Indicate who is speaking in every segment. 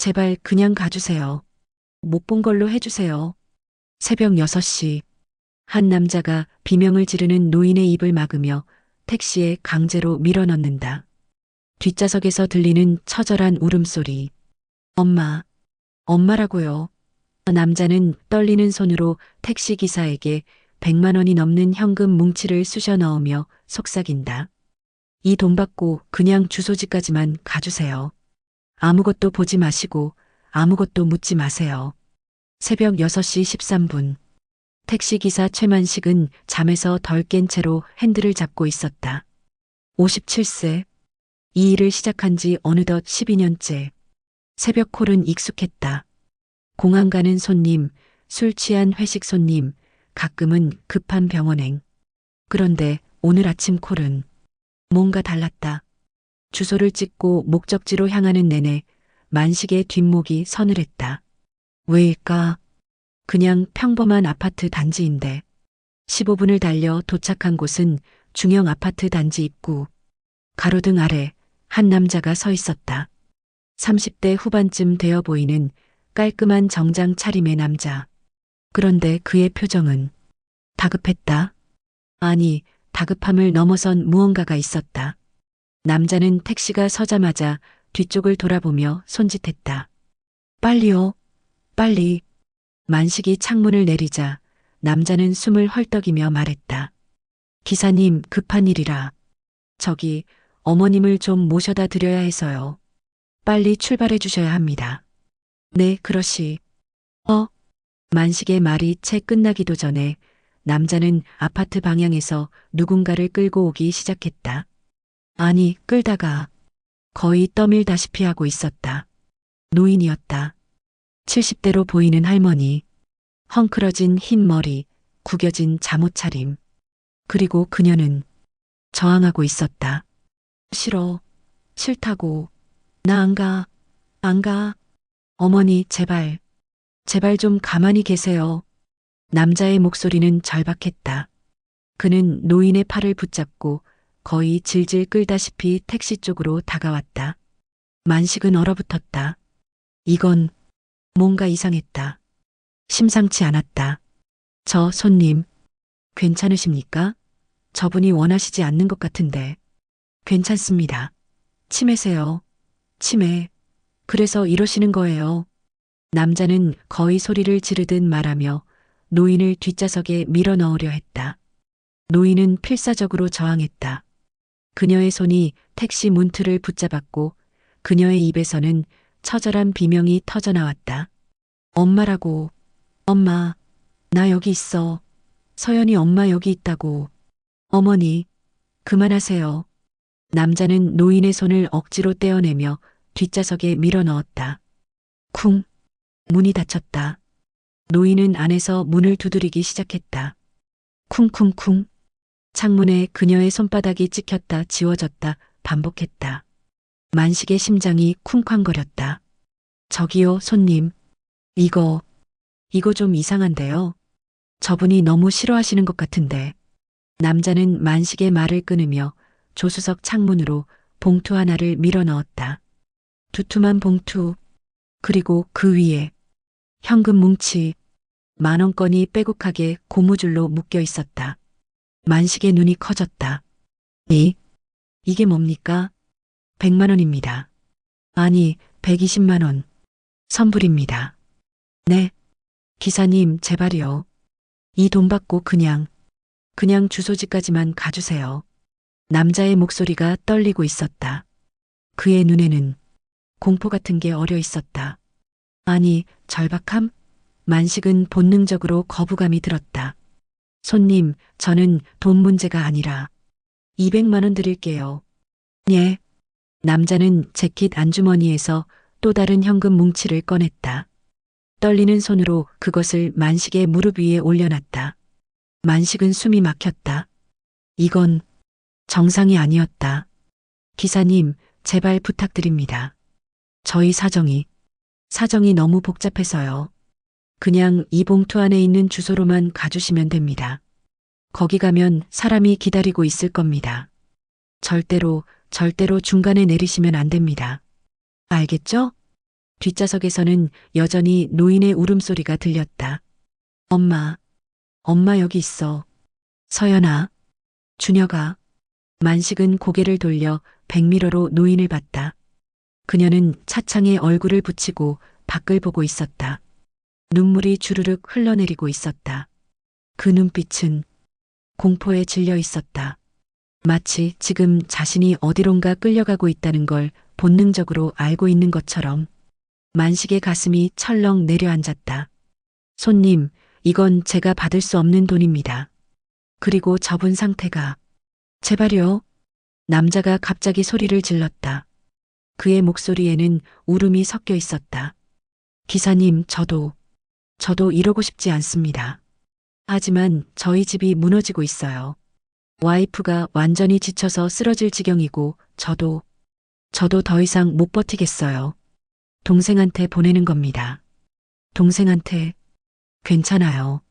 Speaker 1: 제발 그냥 가주세요. 못 본 걸로 해주세요. 새벽 6시. 한 남자가 비명을 지르는 노인의 입을 막으며 택시에 강제로 밀어넣는다. 뒷좌석에서 들리는 처절한 울음소리. 엄마, 엄마라고요. 남자는 떨리는 손으로 택시기사에게 100만 원이 넘는 현금 뭉치를 쑤셔 넣으며 속삭인다. 이 돈 받고 그냥 주소지까지만 가주세요. 아무것도 보지 마시고 아무것도 묻지 마세요. 새벽 6시 13분. 택시기사 최만식은 잠에서 덜 깬 채로 핸들을 잡고 있었다. 57세. 이 일을 시작한 지 어느덧 12년째. 새벽 콜은 익숙했다. 공항 가는 손님, 술 취한 회식 손님, 가끔은 급한 병원행. 그런데 오늘 아침 콜은 뭔가 달랐다. 주소를 찍고 목적지로 향하는 내내 만식의 뒷목이 서늘했다. 왜일까? 그냥 평범한 아파트 단지인데 15분을 달려 도착한 곳은 중형 아파트 단지 입구. 가로등 아래 한 남자가 서 있었다. 30대 후반쯤 되어 보이는 깔끔한 정장 차림의 남자. 그런데 그의 표정은 다급했다. 아니, 다급함을 넘어선 무언가가 있었다. 남자는 택시가 서자마자 뒤쪽을 돌아보며 손짓했다. 빨리요, 빨리. 만식이 창문을 내리자 남자는 숨을 헐떡이며 말했다. 기사님, 급한 일이라. 저기 어머님을 좀 모셔다 드려야 해서요. 빨리 출발해 주셔야 합니다. 네, 그러시. 만식의 말이 채 끝나기도 전에 남자는 아파트 방향에서 누군가를 끌고 오기 시작했다. 아니, 끌다가 거의 떠밀다시피 하고 있었다. 노인이었다. 70대로 보이는 할머니. 헝클어진 흰 머리, 구겨진 잠옷 차림. 그리고 그녀는 저항하고 있었다. 싫어. 싫다고. 나 안 가. 안 가. 어머니, 제발. 제발 좀 가만히 계세요. 남자의 목소리는 절박했다. 그는 노인의 팔을 붙잡고 거의 질질 끌다시피 택시 쪽으로 다가왔다. 만식은 얼어붙었다. 이건 뭔가 이상했다. 심상치 않았다. 저 손님, 괜찮으십니까? 저분이 원하시지 않는 것 같은데. 괜찮습니다. 치매세요. 치매. 그래서 이러시는 거예요. 남자는 거의 소리를 지르듯 말하며 노인을 뒷좌석에 밀어 넣으려 했다. 노인은 필사적으로 저항했다. 그녀의 손이 택시 문틀을 붙잡았고 그녀의 입에서는 처절한 비명이 터져나왔다. 엄마라고. 엄마, 나 여기 있어. 서연이 엄마 여기 있다고. 어머니, 그만하세요. 남자는 노인의 손을 억지로 떼어내며 뒷좌석에 밀어 넣었다. 쿵. 문이 닫혔다. 노인은 안에서 문을 두드리기 시작했다. 쿵쿵쿵. 창문에 그녀의 손바닥이 찍혔다 지워졌다 반복했다. 만식의 심장이 쿵쾅거렸다. 저기요, 손님. 이거 좀 이상한데요. 저분이 너무 싫어하시는 것 같은데. 남자는 만식의 말을 끊으며 조수석 창문으로 봉투 하나를 밀어 넣었다. 두툼한 봉투. 그리고 그 위에 현금 뭉치 10,000원권이 빼곡하게 고무줄로 묶여 있었다. 만식의 눈이 커졌다. 이게 뭡니까? 100만 원입니다. 아니, 120만 원. 선불입니다. 네. 기사님, 제발이요. 이 돈 받고 그냥 주소지까지만 가주세요. 남자의 목소리가 떨리고 있었다. 그의 눈에는 공포 같은 게 어려 있었다. 아니, 절박함? 만식은 본능적으로 거부감이 들었다. 손님, 저는 돈 문제가 아니라 200만 원 드릴게요. 예. 남자는 재킷 안주머니에서 또 다른 현금 뭉치를 꺼냈다. 떨리는 손으로 그것을 만식의 무릎 위에 올려놨다. 만식은 숨이 막혔다. 이건 정상이 아니었다. 기사님, 제발 부탁드립니다. 저희 사정이 너무 복잡해서요. 그냥 이 봉투 안에 있는 주소로만 가주시면 됩니다. 거기 가면 사람이 기다리고 있을 겁니다. 절대로 중간에 내리시면 안 됩니다. 알겠죠? 뒷좌석에서는 여전히 노인의 울음소리가 들렸다. 엄마, 엄마 여기 있어. 서연아, 준혁아. 만식은 고개를 돌려 백미러로 노인을 봤다. 그녀는 차창에 얼굴을 붙이고 밖을 보고 있었다. 눈물이 주르륵 흘러내리고 있었다. 그 눈빛은 공포에 질려 있었다. 마치 지금 자신이 어디론가 끌려가고 있다는 걸 본능적으로 알고 있는 것처럼. 만식의 가슴이 철렁 내려앉았다. 손님, 이건 제가 받을 수 없는 돈입니다. 그리고 접은 상태가. 제발요. 남자가 갑자기 소리를 질렀다. 그의 목소리에는 울음이 섞여 있었다. 기사님, 저도 이러고 싶지 않습니다. 하지만 저희 집이 무너지고 있어요. 와이프가 완전히 지쳐서 쓰러질 지경이고 저도 더 이상 못 버티겠어요. 동생한테 보내는 겁니다. 동생한테. 괜찮아요.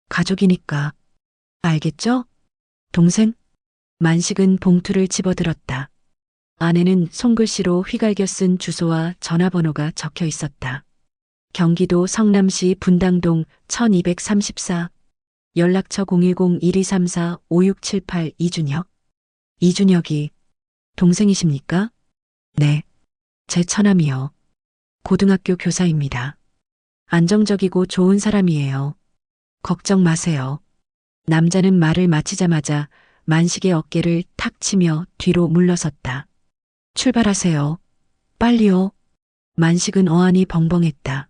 Speaker 1: 가족이니까. 알겠죠? 동생? 만식은 봉투를 집어들었다. 안에는 손글씨로 휘갈겨 쓴 주소와 전화번호가 적혀 있었다. 경기도 성남시 분당동 1234, 연락처 010-1234-5678 이준혁. 이준혁이 동생이십니까? 네. 제 처남이요. 고등학교 교사입니다. 안정적이고 좋은 사람이에요. 걱정 마세요. 남자는 말을 마치자마자 만식의 어깨를 탁 치며 뒤로 물러섰다. 출발하세요. 빨리요. 만식은 어안이 벙벙했다.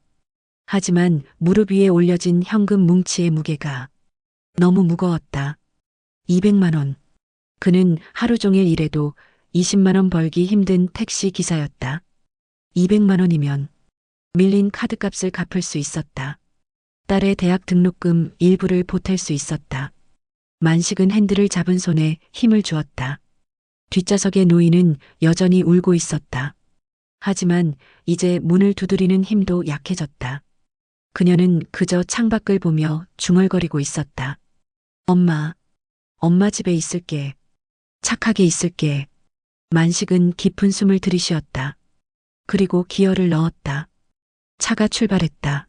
Speaker 1: 하지만 무릎 위에 올려진 현금 뭉치의 무게가 너무 무거웠다. 200만 원. 그는 하루 종일 일해도 20만 원 벌기 힘든 택시 기사였다. 200만 원이면 밀린 카드값을 갚을 수 있었다. 딸의 대학 등록금 일부를 보탤 수 있었다. 만식은 핸들을 잡은 손에 힘을 주었다. 뒷좌석의 노인은 여전히 울고 있었다. 하지만 이제 문을 두드리는 힘도 약해졌다. 그녀는 그저 창밖을 보며 중얼거리고 있었다. 엄마 집에 있을게. 착하게 있을게. 만식은 깊은 숨을 들이쉬었다. 그리고 기어를 넣었다. 차가 출발했다.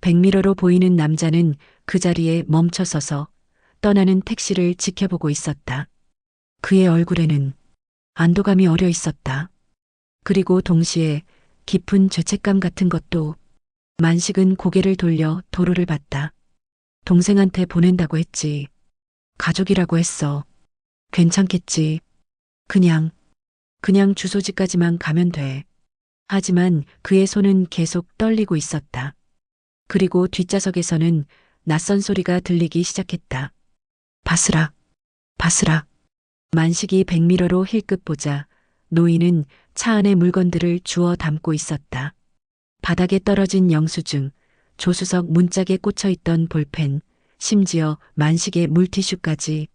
Speaker 1: 백미러로 보이는 남자는 그 자리에 멈춰서서 떠나는 택시를 지켜보고 있었다. 그의 얼굴에는 안도감이 어려 있었다. 그리고 동시에 깊은 죄책감 같은 것도. 만식은 고개를 돌려 도로를 봤다. 동생한테 보낸다고 했지. 가족이라고 했어. 괜찮겠지. 그냥 주소지까지만 가면 돼. 하지만 그의 손은 계속 떨리고 있었다. 그리고 뒷좌석에서는 낯선 소리가 들리기 시작했다. 바스락, 바스락. 만식이 백미러로 힐끗 보자 노인은 차 안의 물건들을 주워 담고 있었다. 바닥에 떨어진 영수증, 조수석 문짝에 꽂혀있던 볼펜, 심지어 만식의 물티슈까지.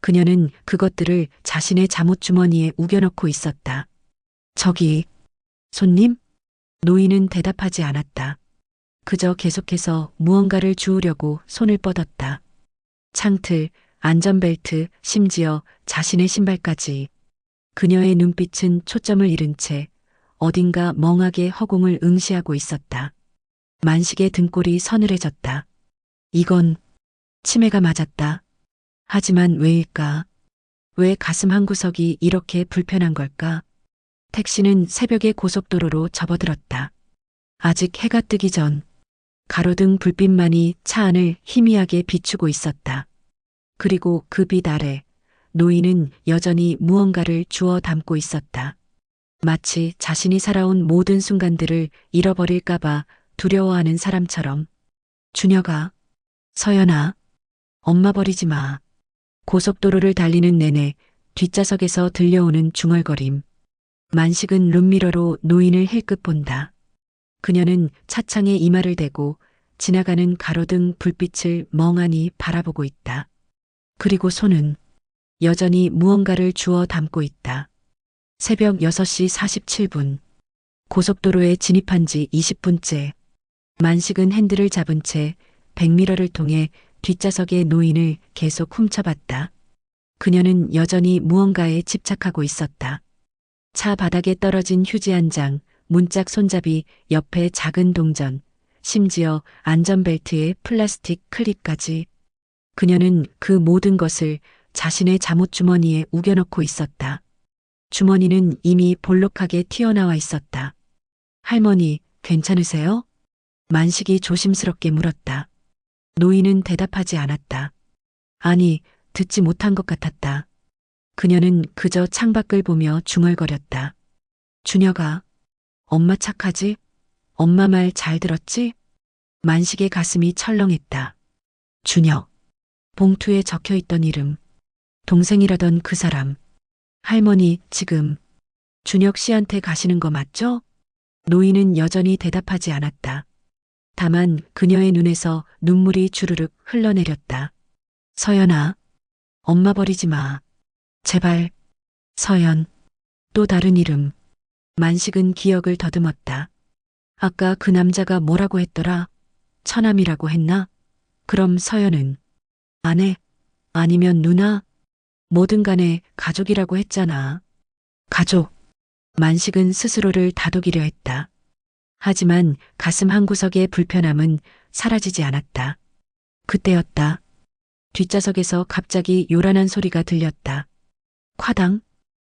Speaker 1: 그녀는 그것들을 자신의 잠옷주머니에 우겨넣고 있었다. 저기, 손님? 노인은 대답하지 않았다. 그저 계속해서 무언가를 주우려고 손을 뻗었다. 창틀, 안전벨트, 심지어 자신의 신발까지. 그녀의 눈빛은 초점을 잃은 채 어딘가 멍하게 허공을 응시하고 있었다. 만식의 등골이 서늘해졌다. 이건 치매가 맞았다. 하지만 왜일까? 왜 가슴 한구석이 이렇게 불편한 걸까? 택시는 새벽의 고속도로로 접어들었다. 아직 해가 뜨기 전 가로등 불빛만이 차 안을 희미하게 비추고 있었다. 그리고 그 빛 아래 노인은 여전히 무언가를 주워 담고 있었다. 마치 자신이 살아온 모든 순간들을 잃어버릴까봐 두려워하는 사람처럼. 준혁아, 서연아, 엄마 버리지 마. 고속도로를 달리는 내내 뒷좌석에서 들려오는 중얼거림. 만식은 룸미러로 노인을 힐끗 본다. 그녀는 차창에 이마를 대고 지나가는 가로등 불빛을 멍하니 바라보고 있다. 그리고 손은 여전히 무언가를 주워 담고 있다. 새벽 6시 47분. 고속도로에 진입한 지 20분째. 만식은 핸들을 잡은 채 백미러를 통해 뒷좌석의 노인을 계속 훔쳐봤다. 그녀는 여전히 무언가에 집착하고 있었다. 차 바닥에 떨어진 휴지 한 장, 문짝 손잡이, 옆에 작은 동전, 심지어 안전벨트에 플라스틱 클립까지. 그녀는 그 모든 것을 자신의 잠옷 주머니에 우겨넣고 있었다. 주머니는 이미 볼록하게 튀어나와 있었다. 할머니, 괜찮으세요? 만식이 조심스럽게 물었다. 노인은 대답하지 않았다. 아니, 듣지 못한 것 같았다. 그녀는 그저 창밖을 보며 중얼거렸다. 준혁아, 엄마 착하지? 엄마 말 잘 들었지? 만식의 가슴이 철렁했다. 준혁. 봉투에 적혀 있던 이름. 동생이라던 그 사람. 할머니, 지금 준혁 씨한테 가시는 거 맞죠? 노인은 여전히 대답하지 않았다. 다만 그녀의 눈에서 눈물이 주르륵 흘러내렸다. 서연아, 엄마 버리지 마. 제발. 서연. 또 다른 이름. 만식은 기억을 더듬었다. 아까 그 남자가 뭐라고 했더라? 처남이라고 했나? 그럼 서연은 아내? 아니면 누나? 뭐든 간에 가족이라고 했잖아. 가족. 만식은 스스로를 다독이려 했다. 하지만 가슴 한구석의 불편함은 사라지지 않았다. 그때였다. 뒷좌석에서 갑자기 요란한 소리가 들렸다. 콰당.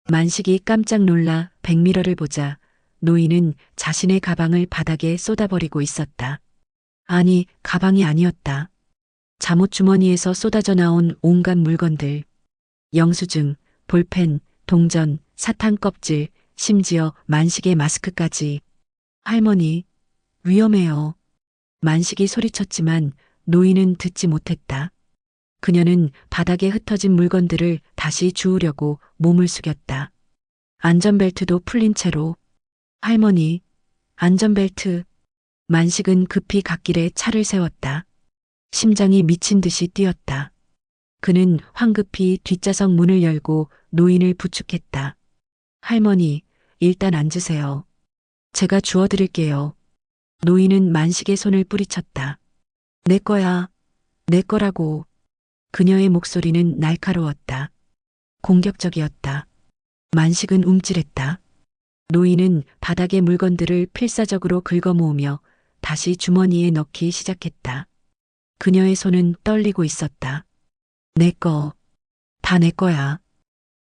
Speaker 1: 만식이 깜짝 놀라 백미러를 보자 노인은 자신의 가방을 바닥에 쏟아버리고 있었다. 아니, 가방이 아니었다. 잠옷 주머니에서 쏟아져 나온 온갖 물건들. 영수증, 볼펜, 동전, 사탕 껍질, 심지어 만식의 마스크까지. 할머니, 위험해요. 만식이 소리쳤지만 노인은 듣지 못했다. 그녀는 바닥에 흩어진 물건들을 다시 주우려고 몸을 숙였다. 안전벨트도 풀린 채로. 할머니, 안전벨트. 만식은 급히 갓길에 차를 세웠다. 심장이 미친 듯이 뛰었다. 그는 황급히 뒷좌석 문을 열고 노인을 부축했다. 할머니, 일단 앉으세요. 제가 주워드릴게요. 노인은 만식의 손을 뿌리쳤다. 내 거야. 내 거라고. 그녀의 목소리는 날카로웠다. 공격적이었다. 만식은 움찔했다. 노인은 바닥의 물건들을 필사적으로 긁어모으며 다시 주머니에 넣기 시작했다. 그녀의 손은 떨리고 있었다. 내 거. 다 내 거야.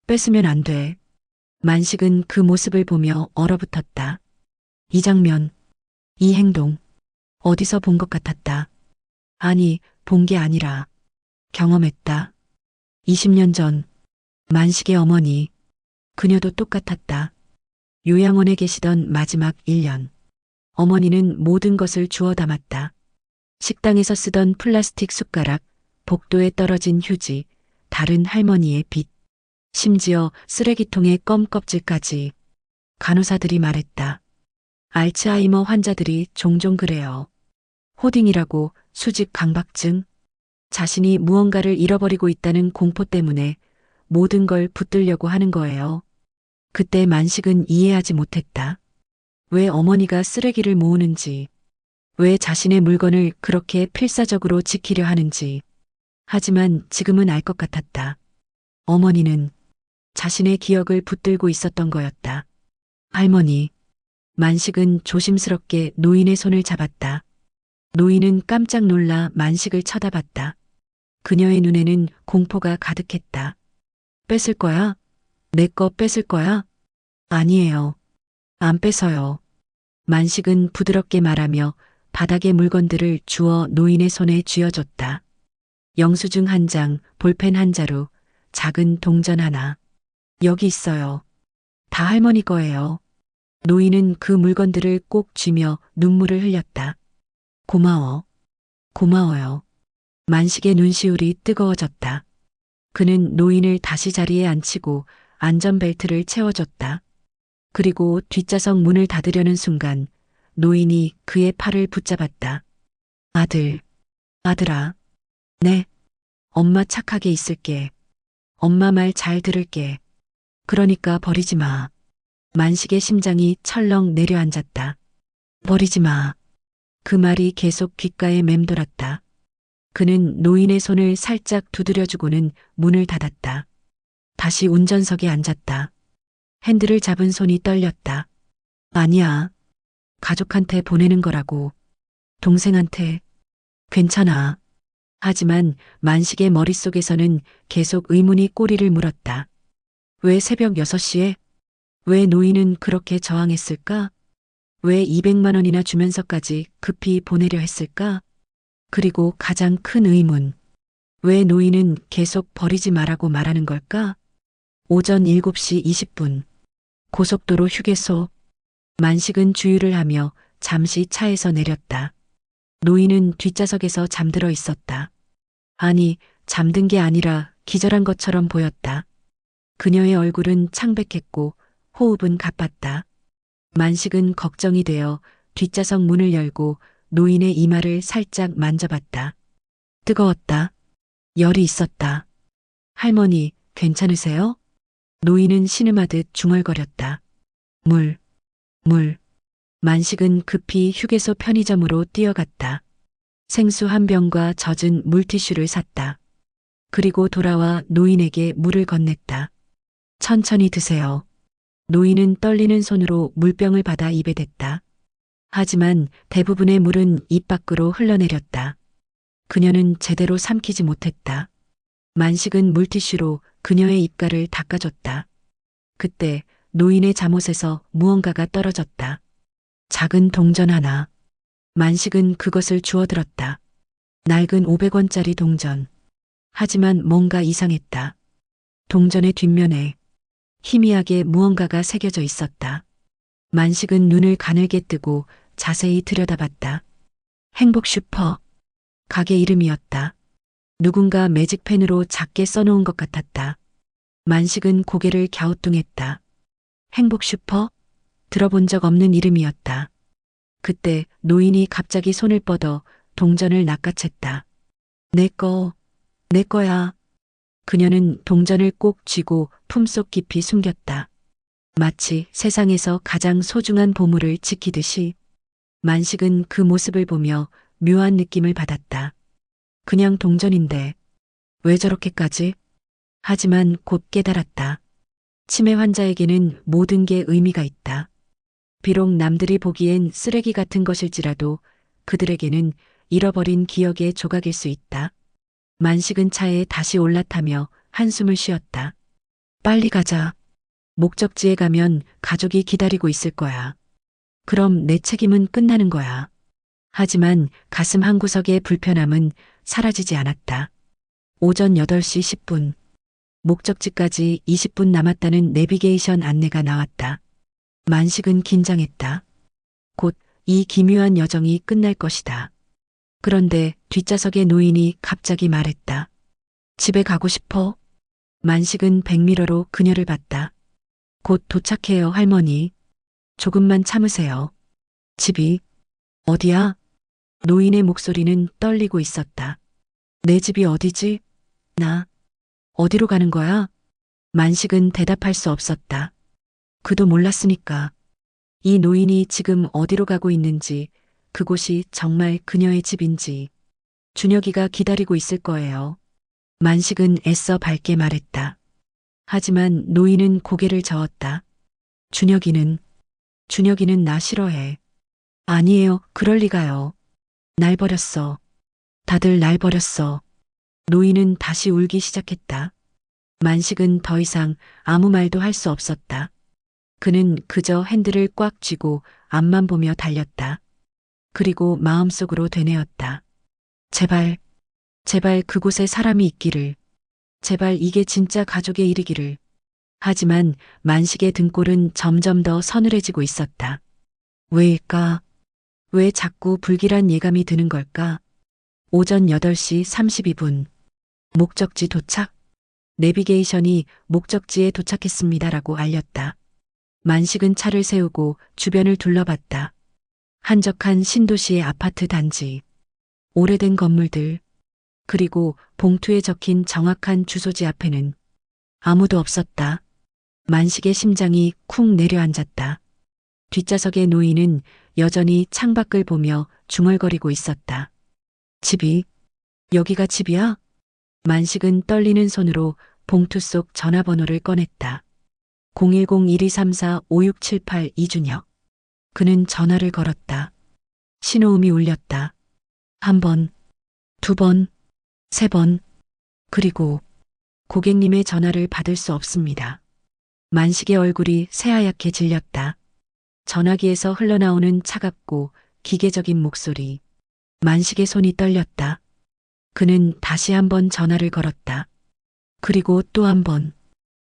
Speaker 1: 뺏으면 안 돼. 만식은 그 모습을 보며 얼어붙었다. 이 장면, 이 행동, 어디서 본 것 같았다. 아니, 본 게 아니라 경험했다. 20년 전, 만식의 어머니, 그녀도 똑같았다. 요양원에 계시던 마지막 1년. 어머니는 모든 것을 주워 담았다. 식당에서 쓰던 플라스틱 숟가락, 복도에 떨어진 휴지, 다른 할머니의 빚, 심지어 쓰레기통의 껌 껍질까지. 간호사들이 말했다. 알츠하이머 환자들이 종종 그래요. 호딩이라고, 수직 강박증. 자신이 무언가를 잃어버리고 있다는 공포 때문에 모든 걸 붙들려고 하는 거예요. 그때 만식은 이해하지 못했다. 왜 어머니가 쓰레기를 모으는지, 왜 자신의 물건을 그렇게 필사적으로 지키려 하는지. 하지만 지금은 알 것 같았다. 어머니는 자신의 기억을 붙들고 있었던 거였다. 할머니. 만식은 조심스럽게 노인의 손을 잡았다. 노인은 깜짝 놀라 만식을 쳐다봤다. 그녀의 눈에는 공포가 가득했다. 뺏을 거야? 내 거 뺏을 거야? 아니에요. 안 뺏어요. 만식은 부드럽게 말하며 바닥의 물건들을 주워 노인의 손에 쥐어줬다. 영수증 한 장, 볼펜 한 자루, 작은 동전 하나. 여기 있어요. 다 할머니 거예요. 노인은 그 물건들을 꼭 쥐며 눈물을 흘렸다. 고마워. 고마워요. 만식의 눈시울이 뜨거워졌다. 그는 노인을 다시 자리에 앉히고 안전벨트를 채워줬다. 그리고 뒷좌석 문을 닫으려는 순간 노인이 그의 팔을 붙잡았다. 아들, 아들아. 네. 엄마 착하게 있을게. 엄마 말 잘 들을게. 그러니까 버리지 마. 만식의 심장이 철렁 내려앉았다. 버리지 마. 그 말이 계속 귓가에 맴돌았다. 그는 노인의 손을 살짝 두드려주고는 문을 닫았다. 다시 운전석에 앉았다. 핸들을 잡은 손이 떨렸다. 아니야. 가족한테 보내는 거라고. 동생한테. 괜찮아. 하지만 만식의 머릿속에서는 계속 의문이 꼬리를 물었다. 왜 새벽 6시에? 왜 노인은 그렇게 저항했을까? 왜 200만 원이나 주면서까지 급히 보내려 했을까? 그리고 가장 큰 의문. 왜 노인은 계속 버리지 말라고 말하는 걸까? 오전 7시 20분. 고속도로 휴게소. 만식은 주유를 하며 잠시 차에서 내렸다. 노인은 뒷좌석에서 잠들어 있었다. 아니, 잠든 게 아니라 기절한 것처럼 보였다. 그녀의 얼굴은 창백했고 호흡은 가빴다. 만식은 걱정이 되어 뒷좌석 문을 열고 노인의 이마를 살짝 만져봤다. 뜨거웠다. 열이 있었다. 할머니, 괜찮으세요? 노인은 신음하듯 중얼거렸다. 물, 물. 만식은 급히 휴게소 편의점으로 뛰어갔다. 생수 한 병과 젖은 물티슈를 샀다. 그리고 돌아와 노인에게 물을 건넸다. 천천히 드세요. 노인은 떨리는 손으로 물병을 받아 입에 댔다. 하지만 대부분의 물은 입 밖으로 흘러내렸다. 그녀는 제대로 삼키지 못했다. 만식은 물티슈로 그녀의 입가를 닦아줬다. 그때 노인의 잠옷에서 무언가가 떨어졌다. 작은 동전 하나. 만식은 그것을 주워들었다. 낡은 500원짜리 동전. 하지만 뭔가 이상했다. 동전의 뒷면에 희미하게 무언가가 새겨져 있었다. 만식은 눈을 가늘게 뜨고 자세히 들여다봤다. 행복 슈퍼. 가게 이름이었다. 누군가 매직펜으로 작게 써놓은 것 같았다. 만식은 고개를 갸우뚱했다. 행복 슈퍼? 들어본 적 없는 이름이었다. 그때 노인이 갑자기 손을 뻗어 동전을 낚아챘다. 내 거야. 그녀는 동전을 꼭 쥐고 품속 깊이 숨겼다. 마치 세상에서 가장 소중한 보물을 지키듯이. 만식은 그 모습을 보며 묘한 느낌을 받았다. 그냥 동전인데 왜 저렇게까지? 하지만 곧 깨달았다. 치매 환자에게는 모든 게 의미가 있다. 비록 남들이 보기엔 쓰레기 같은 것일지라도 그들에게는 잃어버린 기억의 조각일 수 있다. 만식은 차에 다시 올라타며 한숨을 쉬었다. 빨리 가자. 목적지에 가면 가족이 기다리고 있을 거야. 그럼 내 책임은 끝나는 거야. 하지만 가슴 한구석의 불편함은 사라지지 않았다. 오전 8시 10분. 목적지까지 20분 남았다는 내비게이션 안내가 나왔다. 만식은 긴장했다. 곧 이 기묘한 여정이 끝날 것이다. 그런데 뒷좌석의 노인이 갑자기 말했다. 집에 가고 싶어? 만식은 백미러로 그녀를 봤다. 곧 도착해요, 할머니. 조금만 참으세요. 집이 어디야? 노인의 목소리는 떨리고 있었다. 내 집이 어디지? 나 어디로 가는 거야? 만식은 대답할 수 없었다. 그도 몰랐으니까. 이 노인이 지금 어디로 가고 있는지, 그곳이 정말 그녀의 집인지. 준혁이가 기다리고 있을 거예요. 만식은 애써 밝게 말했다. 하지만 노인은 고개를 저었다. 준혁이는 나 싫어해. 아니에요, 그럴 리가요. 날 버렸어. 다들 날 버렸어. 노인은 다시 울기 시작했다. 만식은 더 이상 아무 말도 할 수 없었다. 그는 그저 핸들을 꽉 쥐고 앞만 보며 달렸다. 그리고 마음속으로 되뇌었다. 제발 그곳에 사람이 있기를. 제발 이게 진짜 가족의 일이기를. 하지만 만식의 등골은 점점 더 서늘해지고 있었다. 왜일까? 왜 자꾸 불길한 예감이 드는 걸까? 오전 8시 32분. 목적지 도착. 내비게이션이 목적지에 도착했습니다라고 알렸다. 만식은 차를 세우고 주변을 둘러봤다. 한적한 신도시의 아파트 단지. 오래된 건물들. 그리고 봉투에 적힌 정확한 주소지 앞에는 아무도 없었다. 만식의 심장이 쿵 내려앉았다. 뒷좌석의 노인은 여전히 창밖을 보며 중얼거리고 있었다. 집이? 여기가 집이야? 만식은 떨리는 손으로 봉투 속 전화번호를 꺼냈다. 010-1234-5678 이준혁. 그는 전화를 걸었다. 신호음이 울렸다. 한 번, 두 번, 세 번, 그리고 고객님의 전화를 받을 수 없습니다. 만식의 얼굴이 새하얗게 질렸다. 전화기에서 흘러나오는 차갑고 기계적인 목소리. 만식의 손이 떨렸다. 그는 다시 한 번 전화를 걸었다. 그리고 또 한 번.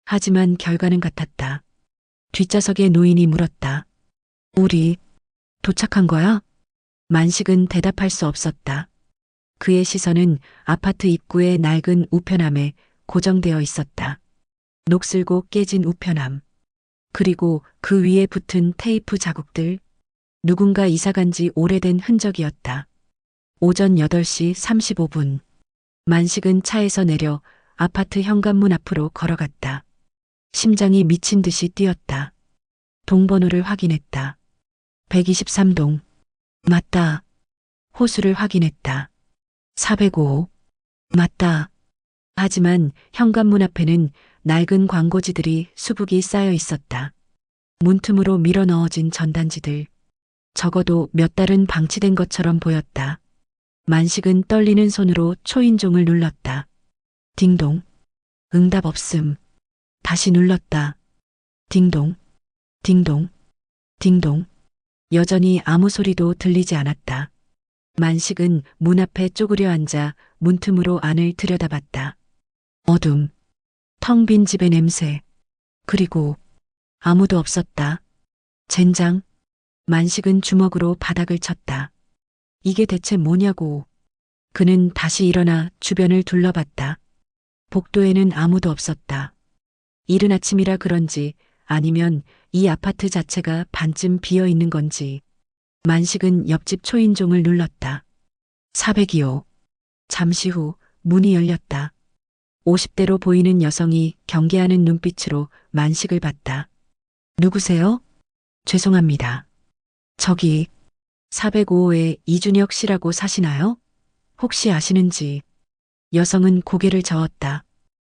Speaker 1: 하지만 결과는 같았다. 뒷좌석의 노인이 물었다. 우리 도착한 거야? 만식은 대답할 수 없었다. 그의 시선은 아파트 입구의 낡은 우편함에 고정되어 있었다. 녹슬고 깨진 우편함. 그리고 그 위에 붙은 테이프 자국들. 누군가 이사간 지 오래된 흔적이었다. 오전 8시 35분. 만식은 차에서 내려 아파트 현관문 앞으로 걸어갔다. 심장이 미친 듯이 뛰었다. 동번호를 확인했다. 123동. 맞다. 호수를 확인했다. 405. 맞다. 하지만 현관문 앞에는 낡은 광고지들이 수북이 쌓여 있었다. 문틈으로 밀어 넣어진 전단지들. 적어도 몇 달은 방치된 것처럼 보였다. 만식은 떨리는 손으로 초인종을 눌렀다. 딩동. 응답 없음. 다시 눌렀다. 딩동. 딩동. 딩동. 여전히 아무 소리도 들리지 않았다. 만식은 문 앞에 쪼그려 앉아 문틈으로 안을 들여다봤다. 어둠. 텅 빈 집의 냄새. 그리고 아무도 없었다. 젠장. 만식은 주먹으로 바닥을 쳤다. 이게 대체 뭐냐고. 그는 다시 일어나 주변을 둘러봤다. 복도에는 아무도 없었다. 이른 아침이라 그런지 아니면 이 아파트 자체가 반쯤 비어 있는 건지. 만식은 옆집 초인종을 눌렀다. 402호. 잠시 후 문이 열렸다. 50대로 보이는 여성이 경계하는 눈빛으로 만식을 봤다. 누구세요? 죄송합니다. 저기 405호에 이준혁 씨라고 사시나요? 혹시 아시는지. 여성은 고개를 저었다.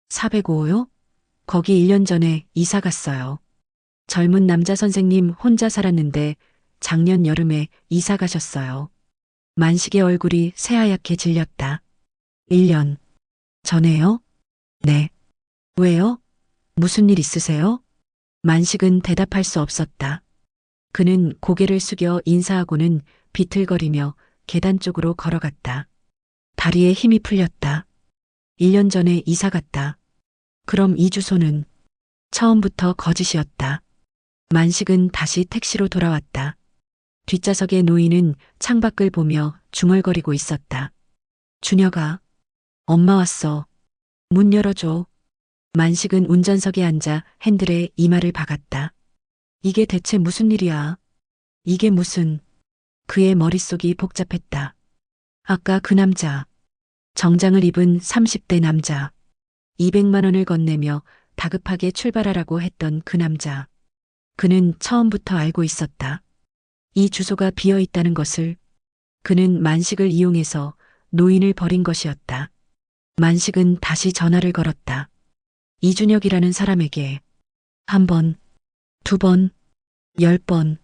Speaker 1: 405호요? 거기 1년 전에 이사 갔어요. 젊은 남자 선생님 혼자 살았는데 작년 여름에 이사 가셨어요. 만식의 얼굴이 새하얗게 질렸다. 1년 전에요? 네. 왜요? 무슨 일 있으세요? 만식은 대답할 수 없었다. 그는 고개를 숙여 인사하고는 비틀거리며 계단 쪽으로 걸어갔다. 다리에 힘이 풀렸다. 1년 전에 이사 갔다. 그럼 이 주소는? 처음부터 거짓이었다. 만식은 다시 택시로 돌아왔다. 뒷좌석의 노인은 창밖을 보며 중얼거리고 있었다. 준혁아, 엄마 왔어. 문 열어줘. 만식은 운전석에 앉아 핸들에 이마를 박았다. 이게 대체 무슨 일이야? 이게 무슨... 그의 머릿속이 복잡했다. 아까 그 남자. 정장을 입은 30대 남자. 200만 원을 건네며 다급하게 출발하라고 했던 그 남자. 그는 처음부터 알고 있었다. 이 주소가 비어 있다는 것을. 그는 만식을 이용해서 노인을 버린 것이었다. 만식은 다시 전화를 걸었다. 이준혁이라는 사람에게. 한 번, 두 번, 10번.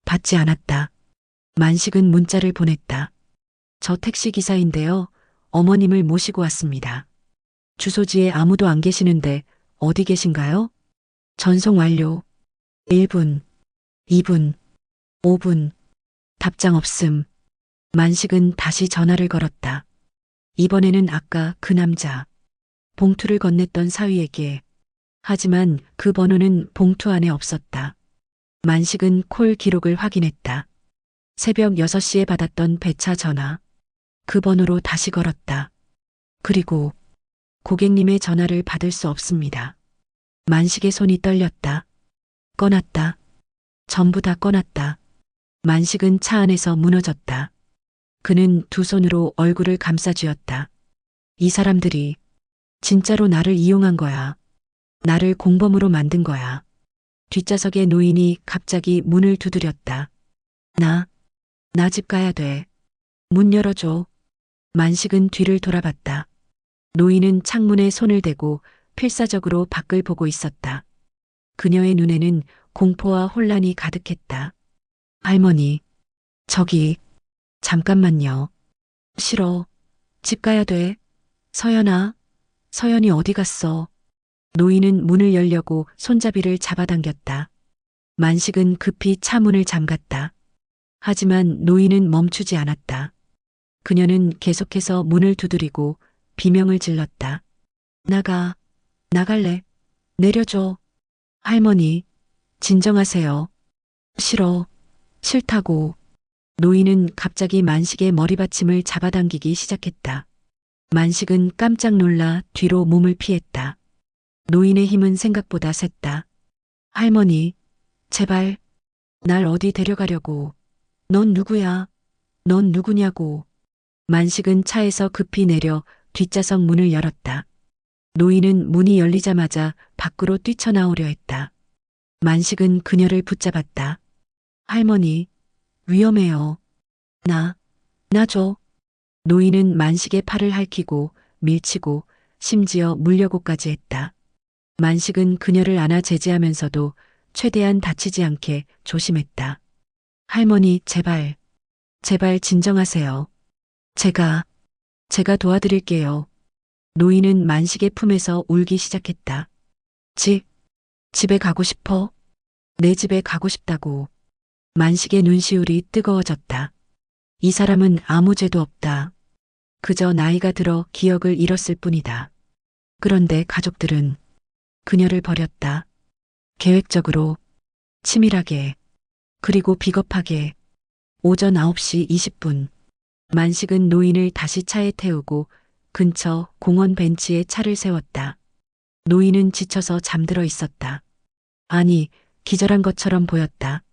Speaker 1: 받지 않았다. 만식은 문자를 보냈다. 저 택시기사인데요. 어머님을 모시고 왔습니다. 주소지에 아무도 안 계시는데 어디 계신가요? 전송 완료. 1분, 2분, 5분. 답장 없음. 만식은 다시 전화를 걸었다. 이번에는 아까 그 남자. 봉투를 건넸던 사위에게. 하지만 그 번호는 봉투 안에 없었다. 만식은 콜 기록을 확인했다. 새벽 6시에 받았던 배차 전화. 그 번호로 다시 걸었다. 그리고 고객님의 전화를 받을 수 없습니다. 만식의 손이 떨렸다. 꺼놨다. 전부 다 꺼놨다. 만식은 차 안에서 무너졌다. 그는 두 손으로 얼굴을 감싸쥐었다. 이 사람들이 진짜로 나를 이용한 거야. 나를 공범으로 만든 거야. 뒷좌석의 노인이 갑자기 문을 두드렸다. 나 집 가야 돼. 문 열어줘. 만식은 뒤를 돌아봤다. 노인은 창문에 손을 대고 필사적으로 밖을 보고 있었다. 그녀의 눈에는 공포와 혼란이 가득했다. 할머니, 저기, 잠깐만요. 싫어. 집 가야 돼. 서연아, 서연이 어디 갔어? 노인은 문을 열려고 손잡이를 잡아당겼다. 만식은 급히 차 문을 잠갔다. 하지만 노인은 멈추지 않았다. 그녀는 계속해서 문을 두드리고 비명을 질렀다. 나가, 나갈래. 내려줘. 할머니, 진정하세요. 싫어, 싫다고. 노인은 갑자기 만식의 머리받침을 잡아당기기 시작했다. 만식은 깜짝 놀라 뒤로 몸을 피했다. 노인의 힘은 생각보다 셌다. 할머니, 제발, 날 어디 데려가려고. 넌 누구야? 넌 누구냐고. 만식은 차에서 급히 내려 뒷좌석 문을 열었다. 노인은 문이 열리자마자 밖으로 뛰쳐나오려 했다. 만식은 그녀를 붙잡았다. 할머니, 위험해요. 나 줘. 노인은 만식의 팔을 핥히고 밀치고 심지어 물려고까지 했다. 만식은 그녀를 안아 제지하면서도 최대한 다치지 않게 조심했다. 할머니, 제발, 제발 진정하세요. 제가 도와드릴게요. 노인은 만식의 품에서 울기 시작했다. 집에 가고 싶어. 내 집에 가고 싶다고. 만식의 눈시울이 뜨거워졌다. 이 사람은 아무 죄도 없다. 그저 나이가 들어 기억을 잃었을 뿐이다. 그런데 가족들은 그녀를 버렸다. 계획적으로, 치밀하게, 그리고 비겁하게. 오전 9시 20분. 만식은 노인을 다시 차에 태우고 근처 공원 벤치에 차를 세웠다. 노인은 지쳐서 잠들어 있었다. 아니, 기절한 것처럼 보였다.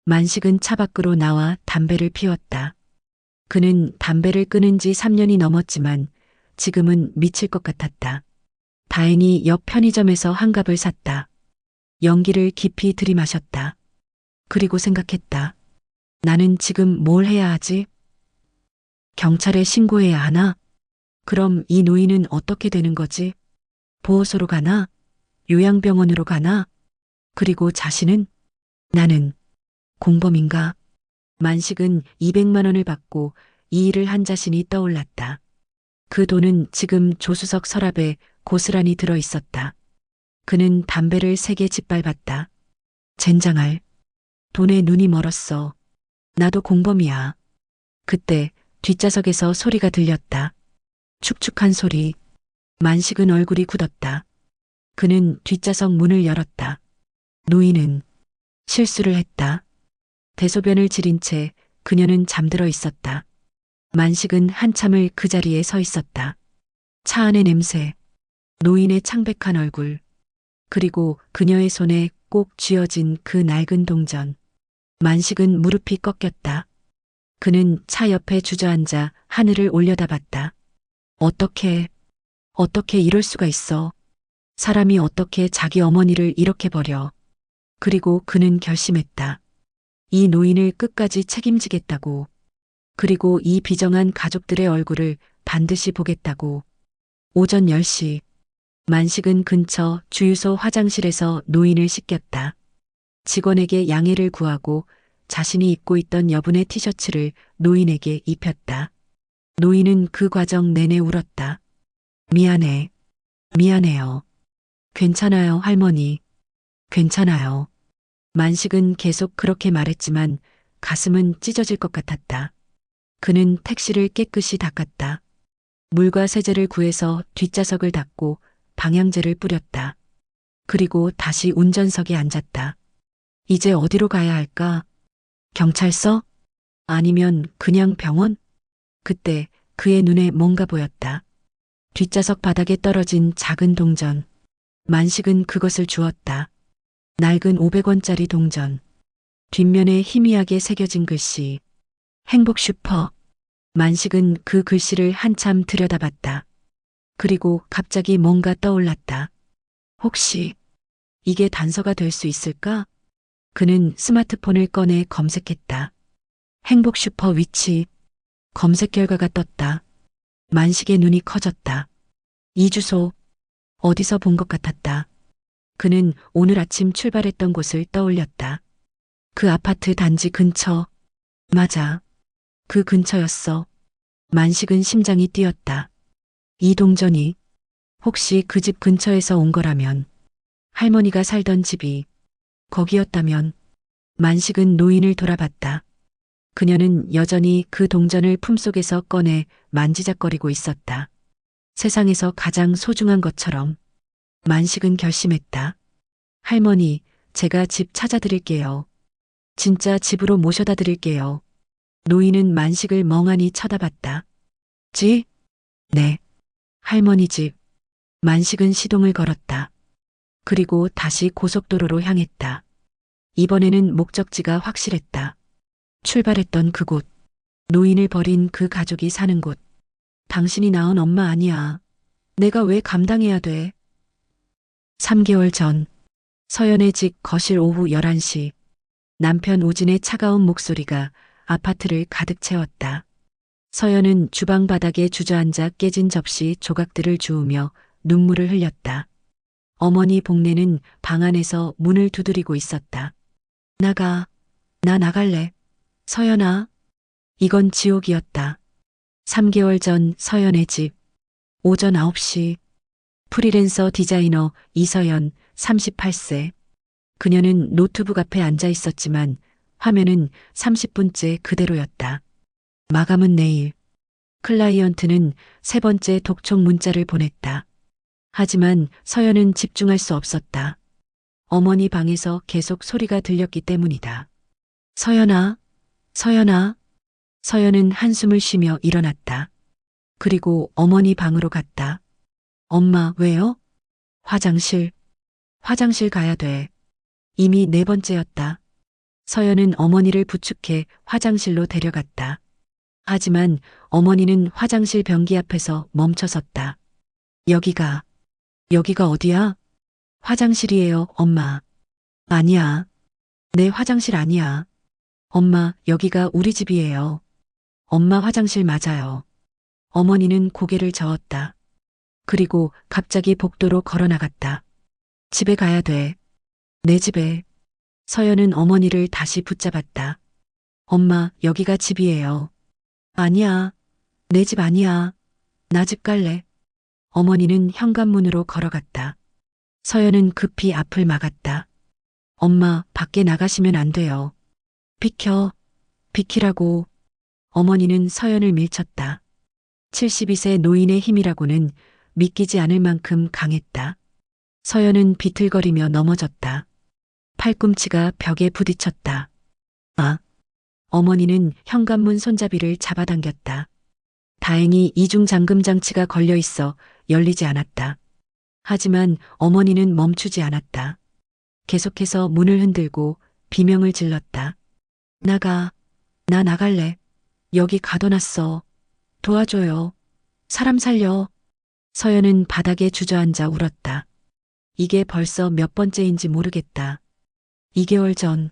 Speaker 1: 만식은 차 밖으로 나와 담배를 피웠다. 그는 담배를 끊은 지 3년이 넘었지만 지금은 미칠 것 같았다. 다행히 옆 편의점에서 한 갑을 샀다. 연기를 깊이 들이마셨다. 그리고 생각했다. 나는 지금 뭘 해야 하지? 경찰에 신고해야 하나? 그럼 이 노인은 어떻게 되는 거지? 보호소로 가나? 요양병원으로 가나? 그리고 자신은? 나는 공범인가? 만식은 200만 원을 받고 이 일을 한 자신이 떠올랐다. 그 돈은 지금 조수석 서랍에 고스란히 들어 있었다. 그는 담배를 3개 짓밟았다. 젠장할. 돈에 눈이 멀었어. 나도 공범이야. 그때 뒷좌석에서 소리가 들렸다. 축축한 소리. 만식은 얼굴이 굳었다. 그는 뒷좌석 문을 열었다. 노인은 실수를 했다. 대소변을 지린 채 그녀는 잠들어 있었다. 만식은 한참을 그 자리에 서 있었다. 차 안의 냄새, 노인의 창백한 얼굴, 그리고 그녀의 손에 꼭 쥐어진 그 낡은 동전. 만식은 무릎이 꺾였다. 그는 차 옆에 주저앉아 하늘을 올려다봤다. 어떻게 이럴 수가 있어. 사람이 어떻게 자기 어머니를 이렇게 버려. 그리고 그는 결심했다. 이 노인을 끝까지 책임지겠다고. 그리고 이 비정한 가족들의 얼굴을 반드시 보겠다고. 오전 10시. 만식은 근처 주유소 화장실에서 노인을 씻겼다. 직원에게 양해를 구하고 자신이 입고 있던 여분의 티셔츠를 노인에게 입혔다. 노인은 그 과정 내내 울었다. 미안해요. 괜찮아요, 할머니. 괜찮아요. 만식은 계속 그렇게 말했지만 가슴은 찢어질 것 같았다. 그는 택시를 깨끗이 닦았다. 물과 세제를 구해서 뒷좌석을 닦고 방향제를 뿌렸다. 그리고 다시 운전석에 앉았다. 이제 어디로 가야 할까? 경찰서? 아니면 그냥 병원? 그때 그의 눈에 뭔가 보였다. 뒷좌석 바닥에 떨어진 작은 동전. 만식은 그것을 주었다. 낡은 500원짜리 동전. 뒷면에 희미하게 새겨진 글씨. 행복 슈퍼. 만식은 그 글씨를 한참 들여다봤다. 그리고 갑자기 뭔가 떠올랐다. 혹시 이게 단서가 될 수 있을까? 그는 스마트폰을 꺼내 검색했다. 행복 슈퍼 위치. 검색 결과가 떴다. 만식의 눈이 커졌다. 이 주소. 어디서 본 것 같았다. 그는 오늘 아침 출발했던 곳을 떠올렸다. 그 아파트 단지 근처. 맞아. 그 근처였어. 만식은 심장이 뛰었다. 이동전이 혹시 그 집 근처에서 온 거라면, 할머니가 살던 집이 거기였다면. 만식은 노인을 돌아봤다. 그녀는 여전히 그 동전을 품속에서 꺼내 만지작거리고 있었다. 세상에서 가장 소중한 것처럼. 만식은 결심했다. 할머니, 제가 집 찾아드릴게요. 진짜 집으로 모셔다 드릴게요. 노인은 만식을 멍하니 쳐다봤다. 지? 네. 할머니 집. 만식은 시동을 걸었다. 그리고 다시 고속도로로 향했다. 이번에는 목적지가 확실했다. 출발했던 그곳. 노인을 버린 그 가족이 사는 곳. 당신이 낳은 엄마 아니야. 내가 왜 감당해야 돼? 3개월 전. 서연의 집 거실 오후 11시. 남편 우진의 차가운 목소리가 아파트를 가득 채웠다. 서연은 주방 바닥에 주저앉아 깨진 접시 조각들을 주우며 눈물을 흘렸다. 어머니 복례는 방 안에서 문을 두드리고 있었다. 나가. 나 나갈래. 서연아. 이건 지옥이었다. 3개월 전 서연의 집. 오전 9시. 프리랜서 디자이너 이서연 38세. 그녀는 노트북 앞에 앉아 있었지만 화면은 30분째 그대로였다. 마감은 내일. 클라이언트는 3번째 독촉 문자를 보냈다. 하지만 서연은 집중할 수 없었다. 어머니 방에서 계속 소리가 들렸기 때문이다. 서연아, 서연아. 서연은 한숨을 쉬며 일어났다. 그리고 어머니 방으로 갔다. 엄마, 왜요? 화장실. 화장실 가야 돼. 이미 4번째였다. 서연은 어머니를 부축해 화장실로 데려갔다. 하지만 어머니는 화장실 변기 앞에서 멈춰섰다. 여기가 어디야? 화장실이에요, 엄마. 아니야. 내 화장실 아니야. 엄마, 여기가 우리 집이에요. 엄마 화장실 맞아요. 어머니는 고개를 저었다. 그리고 갑자기 복도로 걸어 나갔다. 집에 가야 돼. 내 집에. 서연은 어머니를 다시 붙잡았다. 엄마, 여기가 집이에요. 아니야. 내 집 아니야. 나 집 갈래. 어머니는 현관문으로 걸어갔다. 서연은 급히 앞을 막았다. 엄마, 밖에 나가시면 안 돼요. 비켜. 비키라고. 어머니는 서연을 밀쳤다. 72세 노인의 힘이라고는 믿기지 않을 만큼 강했다. 서연은 비틀거리며 넘어졌다. 팔꿈치가 벽에 부딪혔다. 아. 어머니는 현관문 손잡이를 잡아당겼다. 다행히 이중 잠금 장치가 걸려 있어 열리지 않았다. 하지만 어머니는 멈추지 않았다. 계속해서 문을 흔들고 비명을 질렀다. 나가. 나 나갈래. 여기 가둬놨어. 도와줘요. 사람 살려. 서연은 바닥에 주저앉아 울었다. 이게 벌써 몇 번째인지 모르겠다. 2개월 전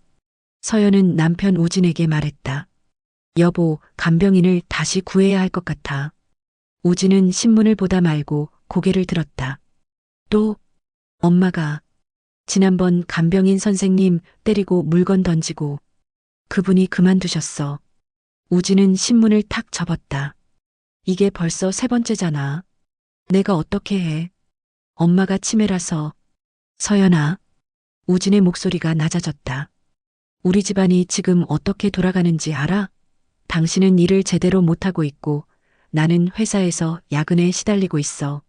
Speaker 1: 서연은 남편 우진에게 말했다. 여보, 간병인을 다시 구해야 할 것 같아. 우진은 신문을 보다 말고 고개를 들었다. 또 엄마가 지난번 간병인 선생님 때리고 물건 던지고 그분이 그만두셨어. 우진은 신문을 탁 접었다. 이게 벌써 3번째잖아. 내가 어떻게 해. 엄마가 치매라서. 서연아. 우진의 목소리가 낮아졌다. 우리 집안이 지금 어떻게 돌아가는지 알아? 당신은 일을 제대로 못하고 있고 나는 회사에서 야근에 시달리고 있어.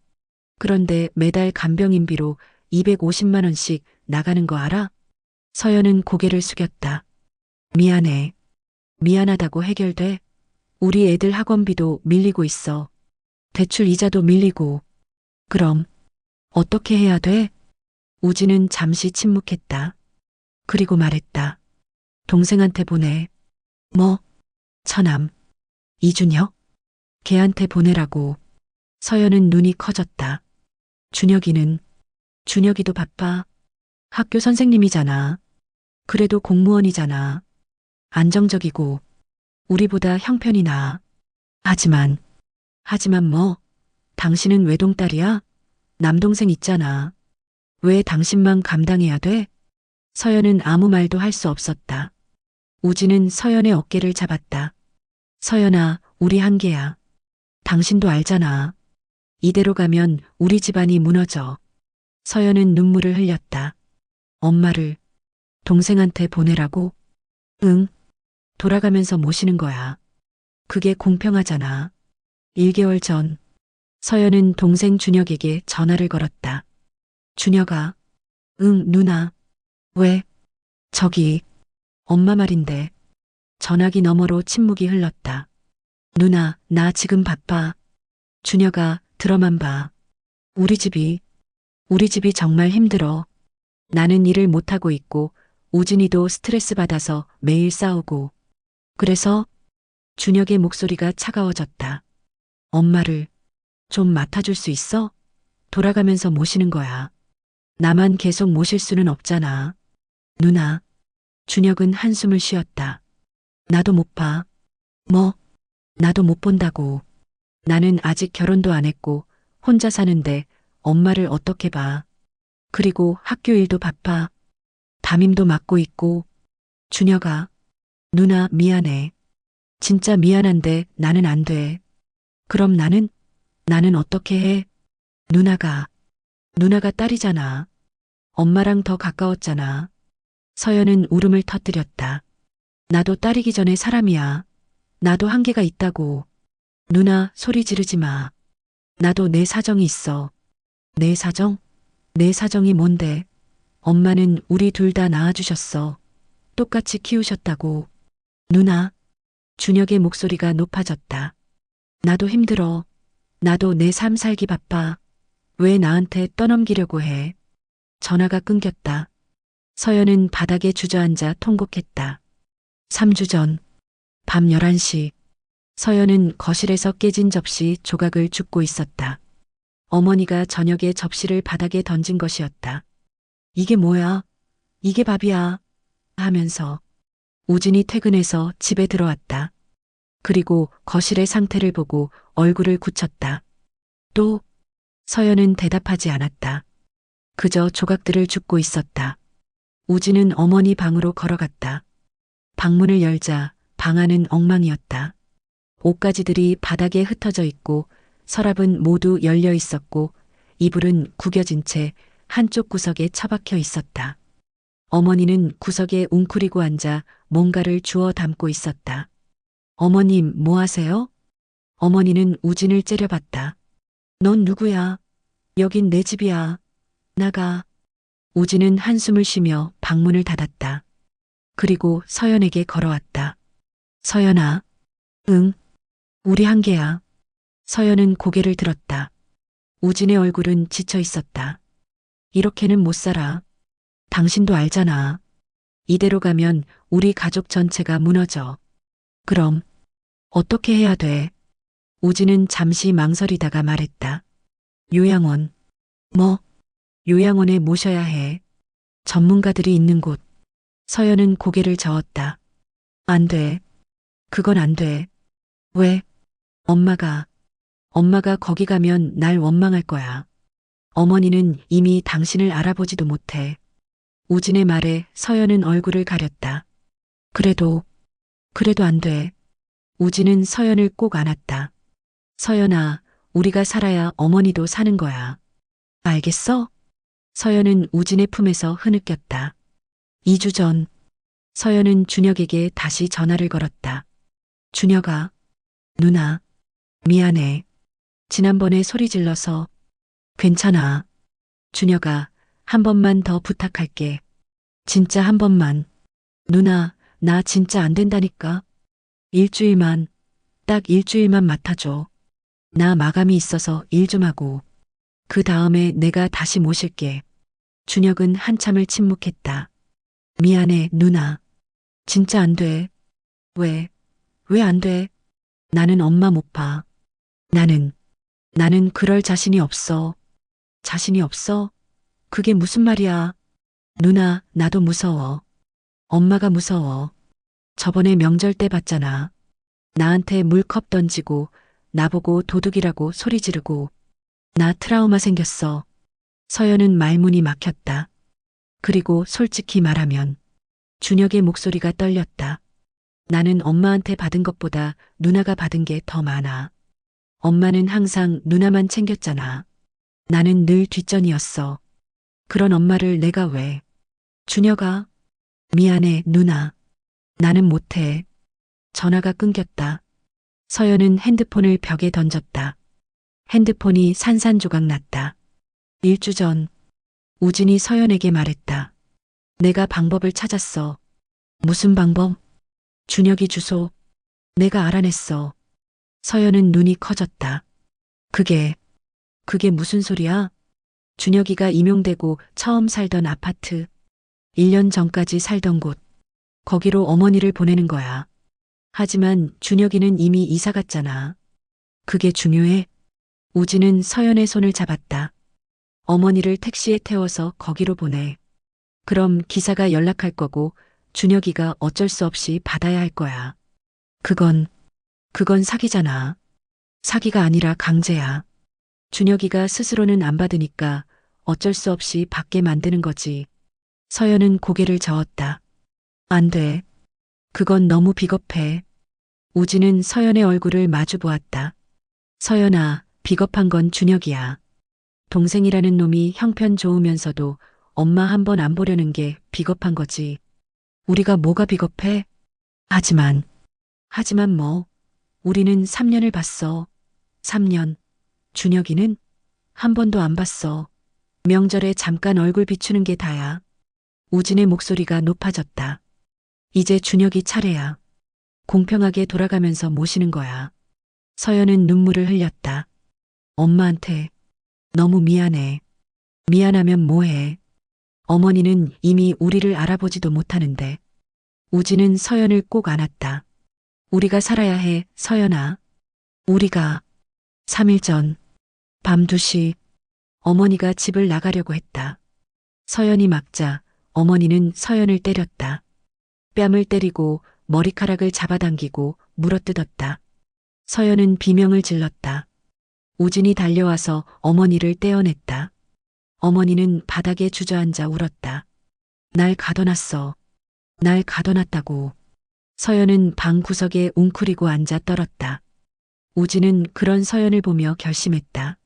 Speaker 1: 그런데 매달 간병인비로 250만 원씩 나가는 거 알아? 서연은 고개를 숙였다. 미안해. 미안하다고 해결돼? 우리 애들 학원비도 밀리고 있어. 대출 이자도 밀리고. 그럼 어떻게 해야 돼? 우진은 잠시 침묵했다. 그리고 말했다. 동생한테 보내. 뭐? 처남. 이준혁? 걔한테 보내라고. 서연은 눈이 커졌다. 준혁이도 바빠. 학교 선생님이잖아. 그래도 공무원이잖아. 안정적이고 우리보다 형편이 나아. 하지만 뭐? 당신은 외동딸이야? 남동생 있잖아. 왜 당신만 감당해야 돼? 서연은 아무 말도 할 수 없었다. 우진은 서연의 어깨를 잡았다. 서연아, 우리 한계야. 당신도 알잖아. 이대로 가면 우리 집안이 무너져. 서연은 눈물을 흘렸다. 엄마를 동생한테 보내라고? 응. 돌아가면서 모시는 거야. 그게 공평하잖아. 1개월 전 서연은 동생 준혁에게 전화를 걸었다. 준혁아. 응, 누나. 왜? 저기, 엄마 말인데. 전화기 너머로 침묵이 흘렀다. 누나, 나 지금 바빠. 준혁아, 들어만 봐. 우리 집이 정말 힘들어. 나는 일을 못하고 있고, 우진이도 스트레스 받아서 매일 싸우고. 그래서 준혁의 목소리가 차가워졌다. 엄마를 좀 맡아줄 수 있어? 돌아가면서 모시는 거야. 나만 계속 모실 수는 없잖아. 누나. 준혁은 한숨을 쉬었다. 나도 못 봐. 뭐? 나도 못 본다고. 나는 아직 결혼도 안 했고 혼자 사는데 엄마를 어떻게 봐. 그리고 학교 일도 바빠. 담임도 맡고 있고. 준혁아. 누나 미안해. 진짜 미안한데 나는 안 돼. 그럼 나는 어떻게 해? 누나가 딸이잖아. 엄마랑 더 가까웠잖아. 서연은 울음을 터뜨렸다. 나도 딸이기 전에 사람이야. 나도 한계가 있다고. 누나 소리 지르지 마. 나도 내 사정이 있어. 내 사정? 내 사정이 뭔데? 엄마는 우리 둘 다 낳아주셨어. 똑같이 키우셨다고. 누나. 준혁의 목소리가 높아졌다. 나도 힘들어. 나도 내 삶 살기 바빠. 왜 나한테 떠넘기려고 해? 전화가 끊겼다. 서연은 바닥에 주저앉아 통곡했다. 3주 전, 밤 11시, 서연은 거실에서 깨진 접시 조각을 줍고 있었다. 어머니가 저녁에 접시를 바닥에 던진 것이었다. 이게 뭐야? 이게 밥이야. 하면서 우진이 퇴근해서 집에 들어왔다. 그리고 거실의 상태를 보고 얼굴을 굳혔다. 또 서연은 대답하지 않았다. 그저 조각들을 줍고 있었다. 우진은 어머니 방으로 걸어갔다. 방문을 열자 방 안은 엉망이었다. 옷가지들이 바닥에 흩어져 있고 서랍은 모두 열려 있었고 이불은 구겨진 채 한쪽 구석에 처박혀 있었다. 어머니는 구석에 웅크리고 앉아 뭔가를 주워 담고 있었다. 어머님, 뭐 하세요? 어머니는 우진을 째려봤다. 넌 누구야? 여긴 내 집이야. 나가. 우진은 한숨을 쉬며 방문을 닫았다. 그리고 서연에게 걸어왔다. 서연아. 응. 우리 한계야. 서연은 고개를 들었다. 우진의 얼굴은 지쳐 있었다. 이렇게는 못 살아. 당신도 알잖아. 이대로 가면 우리 가족 전체가 무너져. 그럼 어떻게 해야 돼? 우진은 잠시 망설이다가 말했다. 요양원. 뭐? 요양원에 모셔야 해. 전문가들이 있는 곳. 서연은 고개를 저었다. 안 돼. 그건 안 돼. 왜? 엄마가 거기 가면 날 원망할 거야. 어머니는 이미 당신을 알아보지도 못해. 우진의 말에 서연은 얼굴을 가렸다. 그래도 안 돼. 우진은 서연을 꼭 안았다. 서연아, 우리가 살아야 어머니도 사는 거야. 알겠어? 서연은 우진의 품에서 흐느꼈다. 2주 전, 서연은 준혁에게 다시 전화를 걸었다. 준혁아, 누나, 미안해. 지난번에 소리 질러서. 괜찮아. 준혁아, 한 번만 더 부탁할게. 진짜 한 번만. 누나, 나 진짜 안 된다니까. 일주일만, 딱 일주일만 맡아줘. 나 마감이 있어서 일 좀 하고. 그 다음에 내가 다시 모실게. 준혁은 한참을 침묵했다. 미안해, 누나. 진짜 안 돼. 왜 안 돼? 나는 엄마 못 봐. 나는 그럴 자신이 없어. 자신이 없어? 그게 무슨 말이야? 누나, 나도 무서워. 엄마가 무서워. 저번에 명절 때 봤잖아. 나한테 물컵 던지고 나보고 도둑이라고 소리 지르고. 나 트라우마 생겼어. 서연은 말문이 막혔다. 그리고 솔직히 말하면 준혁의 목소리가 떨렸다. 나는 엄마한테 받은 것보다 누나가 받은 게 더 많아. 엄마는 항상 누나만 챙겼잖아. 나는 늘 뒷전이었어. 그런 엄마를 내가 왜? 준혁아, 미안해, 누나. 나는 못해. 전화가 끊겼다. 서연은 핸드폰을 벽에 던졌다. 핸드폰이 산산조각 났다. 일주 전, 우진이 서연에게 말했다. 내가 방법을 찾았어. 무슨 방법? 준혁이 주소. 내가 알아냈어. 서연은 눈이 커졌다. 그게 무슨 소리야? 준혁이가 임용되고 처음 살던 아파트. 1년 전까지 살던 곳. 거기로 어머니를 보내는 거야. 하지만 준혁이는 이미 이사 갔잖아. 그게 중요해? 우진은 서연의 손을 잡았다. 어머니를 택시에 태워서 거기로 보내. 그럼 기사가 연락할 거고 준혁이가 어쩔 수 없이 받아야 할 거야. 그건 사기잖아. 사기가 아니라 강제야. 준혁이가 스스로는 안 받으니까 어쩔 수 없이 받게 만드는 거지. 서연은 고개를 저었다. 안 돼. 그건 너무 비겁해. 우진은 서연의 얼굴을 마주 보았다. 서연아, 비겁한 건 준혁이야. 동생이라는 놈이 형편 좋으면서도 엄마 한 번 안 보려는 게 비겁한 거지. 우리가 뭐가 비겁해? 하지만 뭐, 우리는 3년을 봤어. 3년. 준혁이는 한 번도 안 봤어. 명절에 잠깐 얼굴 비추는 게 다야. 우진의 목소리가 높아졌다. 이제 준혁이 차례야. 공평하게 돌아가면서 모시는 거야. 서연은 눈물을 흘렸다. 엄마한테 너무 미안해. 미안하면 뭐해. 어머니는 이미 우리를 알아보지도 못하는데. 우진은 서연을 꼭 안았다. 우리가 살아야 해, 서연아. 우리가 3일 전 밤 2시 어머니가 집을 나가려고 했다. 서연이 막자 어머니는 서연을 때렸다. 뺨을 때리고 머리카락을 잡아당기고 물어뜯었다. 서연은 비명을 질렀다. 우진이 달려와서 어머니를 떼어냈다. 어머니는 바닥에 주저앉아 울었다. 날 가둬놨어. 날 가둬놨다고. 서연은 방 구석에 웅크리고 앉아 떨었다. 우진은 그런 서연을 보며 결심했다.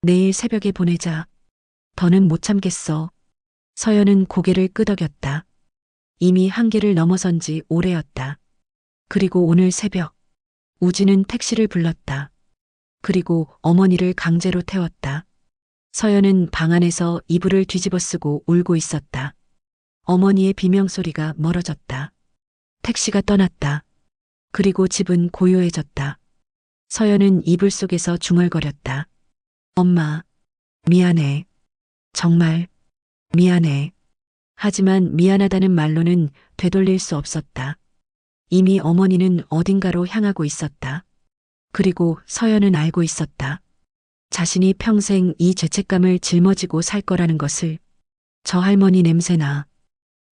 Speaker 1: 내일 새벽에 보내자. 더는 못 참겠어. 서연은 고개를 끄덕였다. 이미 한계를 넘어선 지 오래였다. 그리고 오늘 새벽, 우진은 택시를 불렀다. 그리고 어머니를 강제로 태웠다. 서연은 방 안에서 이불을 뒤집어 쓰고 울고 있었다. 어머니의 비명소리가 멀어졌다. 택시가 떠났다. 그리고 집은 고요해졌다. 서연은 이불 속에서 중얼거렸다. 엄마, 미안해. 정말 미안해. 하지만 미안하다는 말로는 되돌릴 수 없었다. 이미 어머니는 어딘가로 향하고 있었다. 그리고 서연은 알고 있었다. 자신이 평생 이 죄책감을 짊어지고 살 거라는 것을. 저 할머니 냄새나.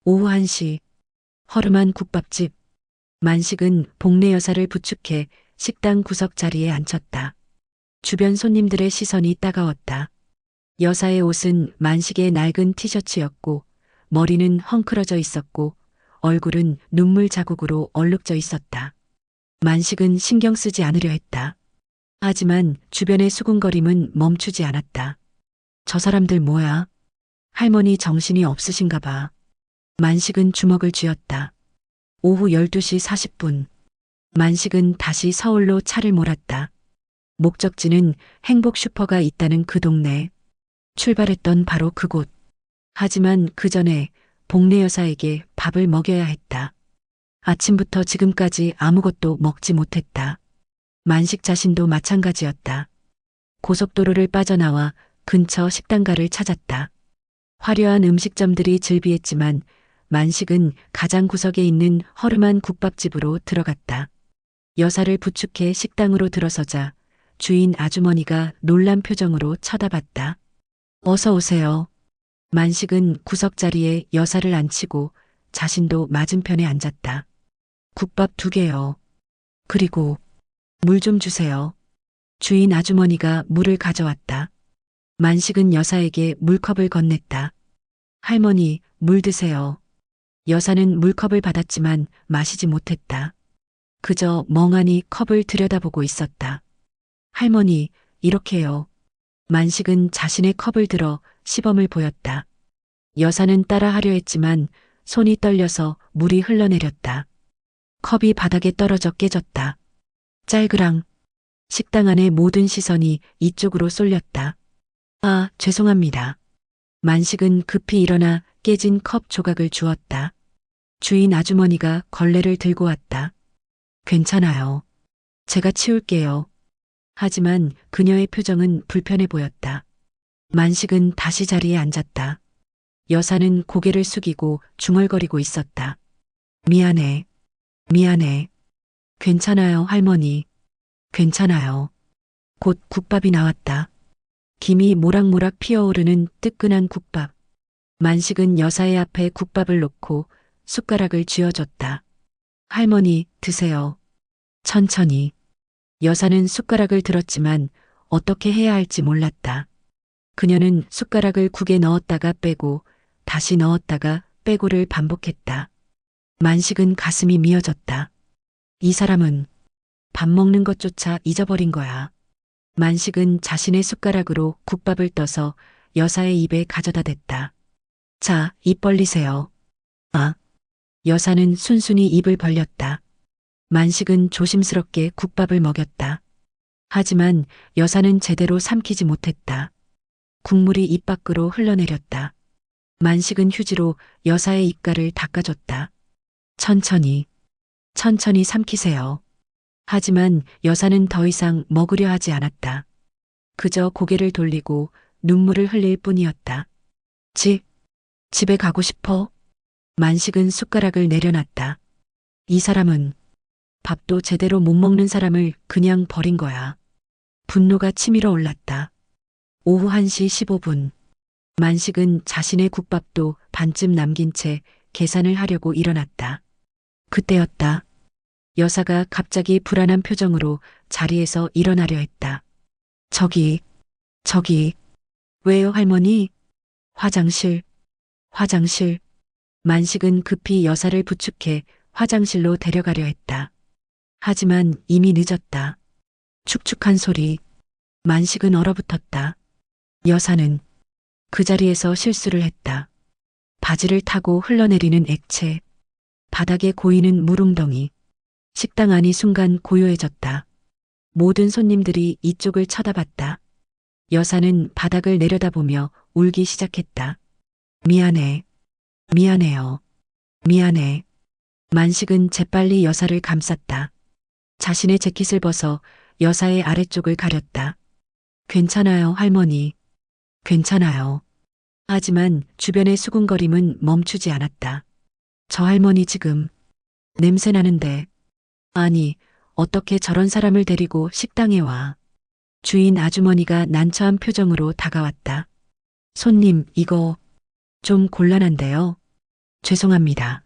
Speaker 1: 오후 1시 허름한 국밥집. 만식은 복례 여사를 부축해 식당 구석 자리에 앉혔다. 주변 손님들의 시선이 따가웠다. 여사의 옷은 만식의 낡은 티셔츠였고 머리는 헝클어져 있었고 얼굴은 눈물 자국으로 얼룩져 있었다. 만식은 신경 쓰지 않으려 했다. 하지만 주변의 수군거림은 멈추지 않았다. 저 사람들 뭐야? 할머니 정신이 없으신가 봐. 만식은 주먹을 쥐었다. 오후 12시 40분. 만식은 다시 서울로 차를 몰았다. 목적지는 행복 슈퍼가 있다는 그 동네. 출발했던 바로 그곳. 하지만 그 전에 복례 여사에게 밥을 먹여야 했다. 아침부터 지금까지 아무것도 먹지 못했다. 만식 자신도 마찬가지였다. 고속도로를 빠져나와 근처 식당가를 찾았다. 화려한 음식점들이 즐비했지만 만식은 가장 구석에 있는 허름한 국밥집으로 들어갔다. 여사를 부축해 식당으로 들어서자 주인 아주머니가 놀란 표정으로 쳐다봤다. 어서 오세요. 만식은 구석자리에 여사를 앉히고 자신도 맞은편에 앉았다. 국밥 2개요. 그리고 물 좀 주세요. 주인 아주머니가 물을 가져왔다. 만식은 여사에게 물컵을 건넸다. 할머니, 물 드세요. 여사는 물컵을 받았지만 마시지 못했다. 그저 멍하니 컵을 들여다보고 있었다. 할머니, 이렇게요. 만식은 자신의 컵을 들어 시범을 보였다. 여사는 따라하려 했지만 손이 떨려서 물이 흘러내렸다. 컵이 바닥에 떨어져 깨졌다. 짤그랑. 식당 안의 모든 시선이 이쪽으로 쏠렸다. 아, 죄송합니다. 만식은 급히 일어나 깨진 컵 조각을 주었다. 주인 아주머니가 걸레를 들고 왔다. 괜찮아요. 제가 치울게요. 하지만 그녀의 표정은 불편해 보였다. 만식은 다시 자리에 앉았다. 여사는 고개를 숙이고 중얼거리고 있었다. 미안해. 미안해. 괜찮아요, 할머니. 괜찮아요. 곧 국밥이 나왔다. 김이 모락모락 피어오르는 뜨끈한 국밥. 만식은 여사의 앞에 국밥을 놓고 숟가락을 쥐어줬다. 할머니, 드세요. 천천히. 여사는 숟가락을 들었지만 어떻게 해야 할지 몰랐다. 그녀는 숟가락을 국에 넣었다가 빼고 다시 넣었다가 빼고를 반복했다. 만식은 가슴이 미어졌다. 이 사람은 밥 먹는 것조차 잊어버린 거야. 만식은 자신의 숟가락으로 국밥을 떠서 여사의 입에 가져다 댔다. 자, 입 벌리세요. 아. 여사는 순순히 입을 벌렸다. 만식은 조심스럽게 국밥을 먹였다. 하지만 여사는 제대로 삼키지 못했다. 국물이 입 밖으로 흘러내렸다. 만식은 휴지로 여사의 입가를 닦아줬다. 천천히, 천천히 삼키세요. 하지만 여사는 더 이상 먹으려 하지 않았다. 그저 고개를 돌리고 눈물을 흘릴 뿐이었다. 집에 가고 싶어? 만식은 숟가락을 내려놨다. 이 사람은 밥도 제대로 못 먹는 사람을 그냥 버린 거야. 분노가 치밀어 올랐다. 오후 1시 15분. 만식은 자신의 국밥도 반쯤 남긴 채 계산을 하려고 일어났다. 그때였다. 여사가 갑자기 불안한 표정으로 자리에서 일어나려 했다. 저기. 왜요, 할머니? 화장실. 만식은 급히 여사를 부축해 화장실로 데려가려 했다. 하지만 이미 늦었다. 축축한 소리. 만식은 얼어붙었다. 여사는 그 자리에서 실수를 했다. 바지를 타고 흘러내리는 액체. 바닥에 고이는 물웅덩이. 식당 안이 순간 고요해졌다. 모든 손님들이 이쪽을 쳐다봤다. 여사는 바닥을 내려다보며 울기 시작했다. 미안해. 미안해요. 미안해. 만식은 재빨리 여사를 감쌌다. 자신의 재킷을 벗어 여사의 아래쪽을 가렸다. 괜찮아요, 할머니. 괜찮아요. 하지만 주변의 수군거림은 멈추지 않았다. 저 할머니 지금 냄새 나는데. 아니, 어떻게 저런 사람을 데리고 식당에 와. 주인 아주머니가 난처한 표정으로 다가왔다. 손님, 이거 좀 곤란한데요. 죄송합니다.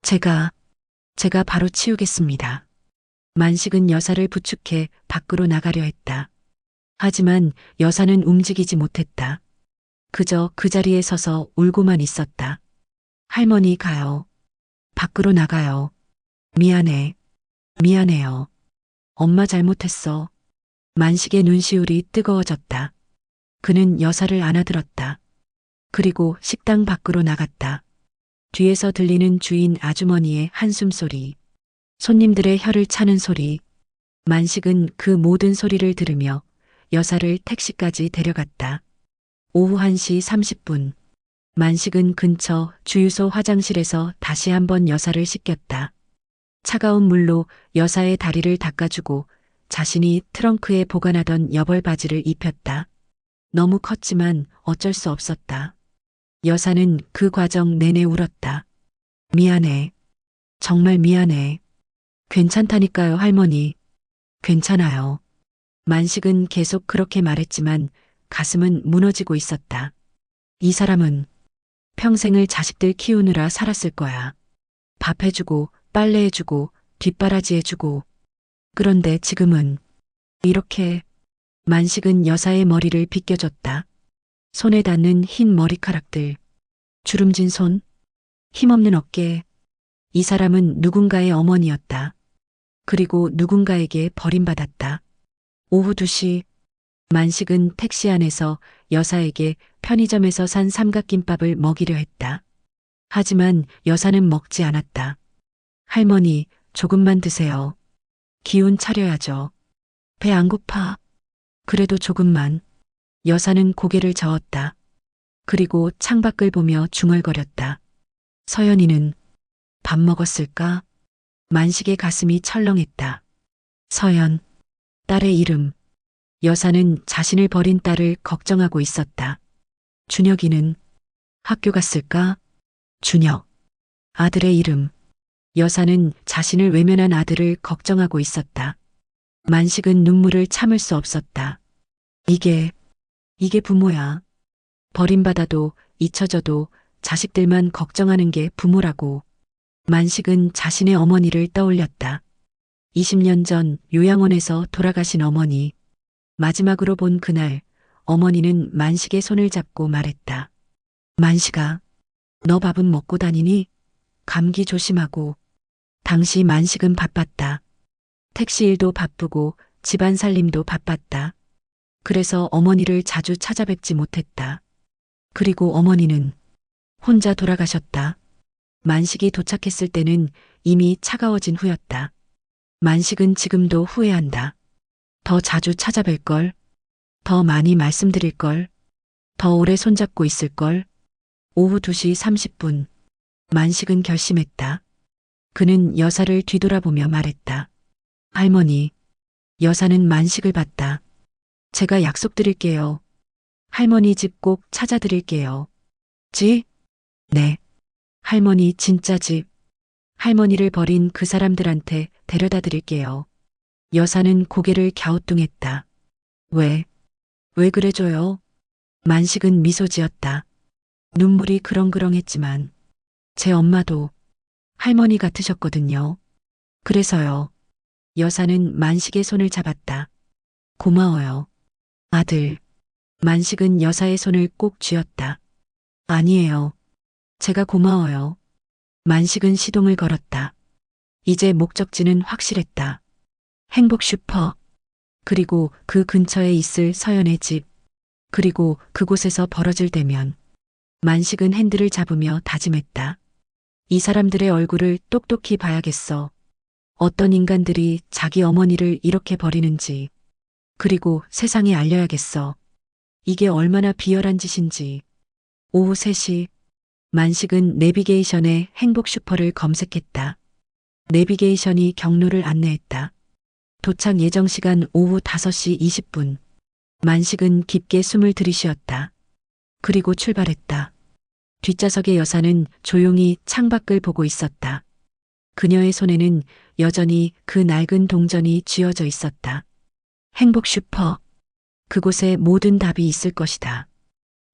Speaker 1: 제가 바로 치우겠습니다. 만식은 여사를 부축해 밖으로 나가려 했다. 하지만 여사는 움직이지 못했다. 그저 그 자리에 서서 울고만 있었다. 할머니 가요. 밖으로 나가요. 미안해. 미안해요. 엄마 잘못했어. 만식의 눈시울이 뜨거워졌다. 그는 여사를 안아들었다. 그리고 식당 밖으로 나갔다. 뒤에서 들리는 주인 아주머니의 한숨 소리, 손님들의 혀를 차는 소리. 만식은 그 모든 소리를 들으며 여사를 택시까지 데려갔다. 오후 1시 30분. 만식은 근처 주유소 화장실에서 다시 한번 여사를 씻겼다. 차가운 물로 여사의 다리를 닦아주고 자신이 트렁크에 보관하던 여벌 바지를 입혔다. 너무 컸지만 어쩔 수 없었다. 여사는 그 과정 내내 울었다. 미안해. 정말 미안해. 괜찮다니까요, 할머니. 괜찮아요. 만식은 계속 그렇게 말했지만 가슴은 무너지고 있었다. 이 사람은 평생을 자식들 키우느라 살았을 거야. 밥 해주고, 빨래 해주고, 뒷바라지 해주고. 그런데 지금은 이렇게. 만식은 여사의 머리를 빗겨줬다. 손에 닿는 흰 머리카락들, 주름진 손, 힘없는 어깨. 이 사람은 누군가의 어머니였다. 그리고 누군가에게 버림받았다. 오후 2시 만식은 택시 안에서 여사에게 편의점에서 산 삼각김밥을 먹이려 했다. 하지만 여사는 먹지 않았다. 할머니, 조금만 드세요. 기운 차려야죠. 배 안 고파. 그래도 조금만. 여사는 고개를 저었다. 그리고 창밖을 보며 중얼거렸다. 서연이는 밥 먹었을까? 만식의 가슴이 철렁했다. 서연, 딸의 이름. 여사는 자신을 버린 딸을 걱정하고 있었다. 준혁이는 학교 갔을까? 준혁, 아들의 이름. 여사는 자신을 외면한 아들을 걱정하고 있었다. 만식은 눈물을 참을 수 없었다. 이게 부모야. 버림받아도 잊혀져도 자식들만 걱정하는 게 부모라고. 만식은 자신의 어머니를 떠올렸다. 20년 전 요양원에서 돌아가신 어머니. 마지막으로 본 그날 어머니는 만식의 손을 잡고 말했다. 만식아, 너 밥은 먹고 다니니? 감기 조심하고. 당시 만식은 바빴다. 택시 일도 바쁘고 집안 살림도 바빴다. 그래서 어머니를 자주 찾아뵙지 못했다. 그리고 어머니는 혼자 돌아가셨다. 만식이 도착했을 때는 이미 차가워진 후였다. 만식은 지금도 후회한다. 더 자주 찾아뵐걸. 더 많이 말씀드릴걸. 더 오래 손잡고 있을걸. 오후 2시 30분. 만식은 결심했다. 그는 여사를 뒤돌아보며 말했다. 할머니. 여사는 만식을 봤다. 제가 약속드릴게요. 할머니 집 꼭 찾아드릴게요. 집? 네. 할머니 진짜 집. 할머니를 버린 그 사람들한테 데려다 드릴게요. 여사는 고개를 갸우뚱했다. 왜 그래줘요? 만식은 미소 지었다. 눈물이 그렁그렁했지만 제 엄마도 할머니 같으셨거든요. 그래서요. 여사는 만식의 손을 잡았다. 고마워요. 아들. 만식은 여사의 손을 꼭 쥐었다. 아니에요. 제가 고마워요. 만식은 시동을 걸었다. 이제 목적지는 확실했다. 행복 슈퍼. 그리고 그 근처에 있을 서연의 집. 그리고 그곳에서 벌어질 대면. 만식은 핸들을 잡으며 다짐했다. 이 사람들의 얼굴을 똑똑히 봐야겠어. 어떤 인간들이 자기 어머니를 이렇게 버리는지. 그리고 세상에 알려야겠어. 이게 얼마나 비열한 짓인지. 오후 3시. 만식은 내비게이션에 행복 슈퍼를 검색했다. 내비게이션이 경로를 안내했다. 도착 예정 시간 오후 5시 20분. 만식은 깊게 숨을 들이쉬었다. 그리고 출발했다. 뒷좌석의 여사는 조용히 창밖을 보고 있었다. 그녀의 손에는 여전히 그 낡은 동전이 쥐어져 있었다. 행복 슈퍼. 그곳에 모든 답이 있을 것이다.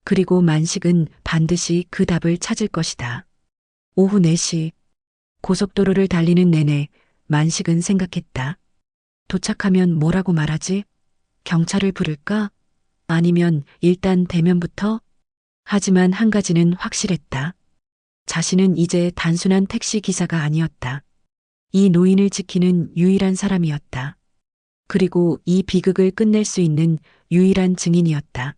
Speaker 1: 그리고 만식은 반드시 그 답을 찾을 것이다. 오후 4시. 고속도로를 달리는 내내 만식은 생각했다. 도착하면 뭐라고 말하지? 경찰을 부를까? 아니면 일단 대면부터? 하지만 한 가지는 확실했다. 자신은 이제 단순한 택시 기사가 아니었다. 이 노인을 지키는 유일한 사람이었다. 그리고 이 비극을 끝낼 수 있는 유일한 증인이었다.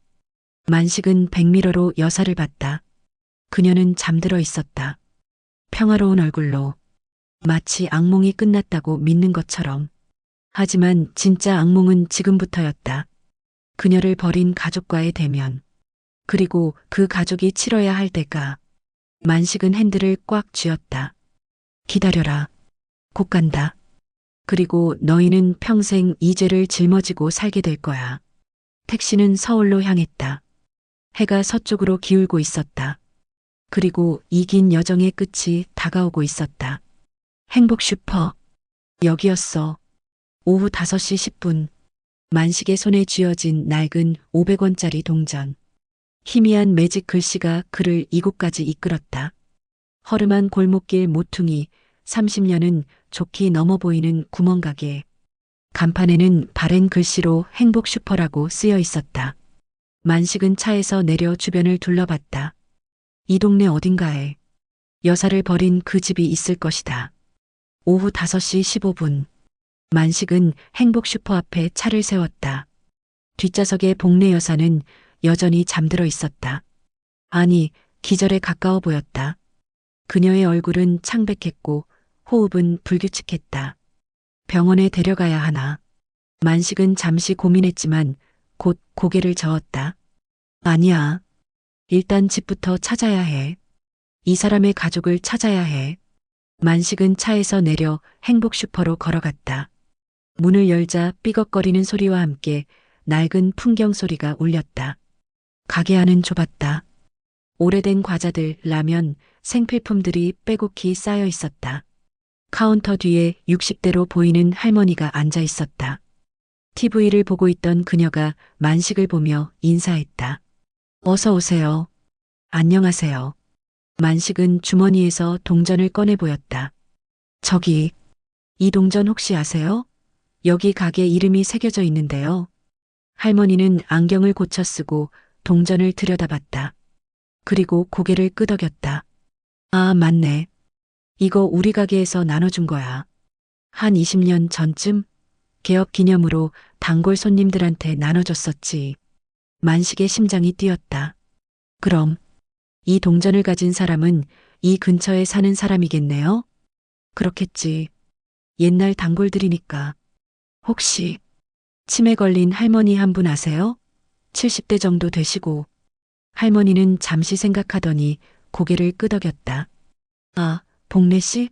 Speaker 1: 만식은 백미러로 여사를 봤다. 그녀는 잠들어 있었다. 평화로운 얼굴로. 마치 악몽이 끝났다고 믿는 것처럼. 하지만 진짜 악몽은 지금부터였다. 그녀를 버린 가족과의 대면. 그리고 그 가족이 치러야 할 대가. 만식은 핸들을 꽉 쥐었다. 기다려라. 곧 간다. 그리고 너희는 평생 이 죄를 짊어지고 살게 될 거야. 택시는 서울로 향했다. 해가 서쪽으로 기울고 있었다. 그리고 이 긴 여정의 끝이 다가오고 있었다. 행복 슈퍼. 여기였어. 오후 5시 10분. 만식의 손에 쥐어진 낡은 500원짜리 동전. 희미한 매직 글씨가 그를 이곳까지 이끌었다. 허름한 골목길 모퉁이, 30년은 좋게 넘어 보이는 구멍가게. 간판에는 바랜 글씨로 행복 슈퍼라고 쓰여 있었다. 만식은 차에서 내려 주변을 둘러봤다. 이 동네 어딘가에 여사를 버린 그 집이 있을 것이다. 오후 5시 15분. 만식은 행복 슈퍼 앞에 차를 세웠다. 뒷좌석의 복례 여사는 여전히 잠들어 있었다. 아니, 기절에 가까워 보였다. 그녀의 얼굴은 창백했고 호흡은 불규칙했다. 병원에 데려가야 하나. 만식은 잠시 고민했지만 곧 고개를 저었다. 아니야. 일단 집부터 찾아야 해. 이 사람의 가족을 찾아야 해. 만식은 차에서 내려 행복 슈퍼로 걸어갔다. 문을 열자 삐걱거리는 소리와 함께 낡은 풍경 소리가 울렸다. 가게 안은 좁았다. 오래된 과자들, 라면, 생필품들이 빼곡히 쌓여 있었다. 카운터 뒤에 60대로 보이는 할머니가 앉아 있었다. TV를 보고 있던 그녀가 만식을 보며 인사했다. 어서 오세요. 안녕하세요. 만식은 주머니에서 동전을 꺼내 보였다. 저기, 이 동전 혹시 아세요? 여기 가게 이름이 새겨져 있는데요. 할머니는 안경을 고쳐 쓰고 동전을 들여다봤다. 그리고 고개를 끄덕였다. 아, 맞네. 이거 우리 가게에서 나눠준 거야. 한 20년 전쯤 개업 기념으로 단골 손님들한테 나눠줬었지. 만식의 심장이 뛰었다. 그럼 이 동전을 가진 사람은 이 근처에 사는 사람이겠네요? 그렇겠지. 옛날 단골들이니까. 혹시 치매 걸린 할머니 한 분 아세요? 70대 정도 되시고. 할머니는 잠시 생각하더니 고개를 끄덕였다. 아, 복례 씨?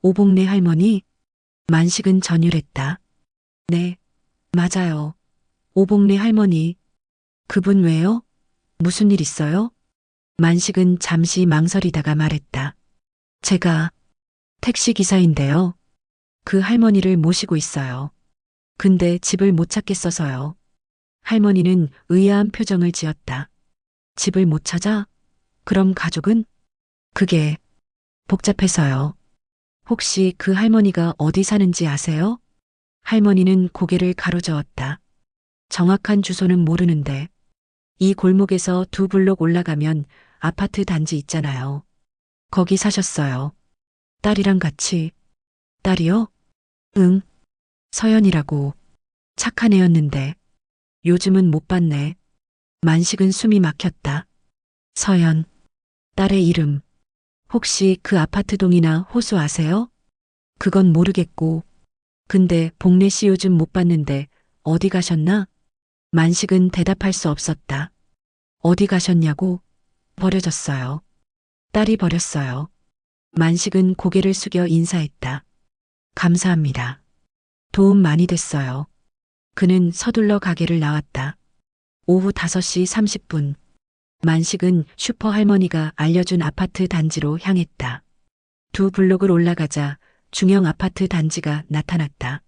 Speaker 1: 오복례 할머니? 만식은 전율했다. 네, 맞아요. 오복례 할머니. 그분 왜요? 무슨 일 있어요? 만식은 잠시 망설이다가 말했다. 제가 택시 기사인데요. 그 할머니를 모시고 있어요. 근데 집을 못 찾겠어서요. 할머니는 의아한 표정을 지었다. 집을 못 찾아? 그럼 가족은? 그게 복잡해서요. 혹시 그 할머니가 어디 사는지 아세요? 할머니는 고개를 가로저었다. 정확한 주소는 모르는데 이 골목에서 2블록 올라가면 아파트 단지 있잖아요. 거기 사셨어요. 딸이랑 같이. 딸이요? 응. 서연이라고. 착한 애였는데 요즘은 못 봤네. 만식은 숨이 막혔다. 서연. 딸의 이름. 혹시 그 아파트 동이나 호수 아세요? 그건 모르겠고. 근데 복례 씨 요즘 못 봤는데 어디 가셨나? 만식은 대답할 수 없었다. 어디 가셨냐고? 버려졌어요. 딸이 버렸어요. 만식은 고개를 숙여 인사했다. 감사합니다. 도움 많이 됐어요. 그는 서둘러 가게를 나왔다. 오후 5시 30분. 만식은 슈퍼 할머니가 알려준 아파트 단지로 향했다. 2블록을 올라가자 중형 아파트 단지가 나타났다.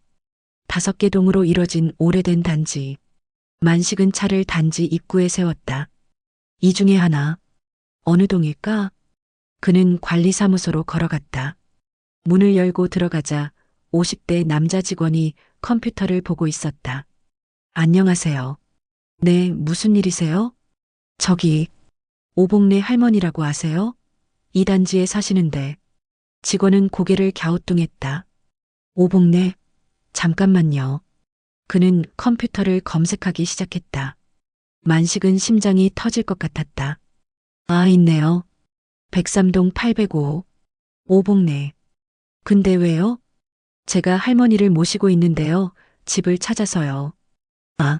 Speaker 1: 5개 동으로 이뤄진 오래된 단지. 만식은 차를 단지 입구에 세웠다. 이 중에 하나. 어느 동일까? 그는 관리사무소로 걸어갔다. 문을 열고 들어가자 50대 남자 직원이 컴퓨터를 보고 있었다. 안녕하세요. 네, 무슨 일이세요? 저기, 오복례 할머니라고 아세요? 이 단지에 사시는데. 직원은 고개를 갸우뚱했다. 오복례, 잠깐만요. 그는 컴퓨터를 검색하기 시작했다. 만식은 심장이 터질 것 같았다. 아, 있네요. 103동 805. 오복례. 근데 왜요? 제가 할머니를 모시고 있는데요. 집을 찾아서요. 아,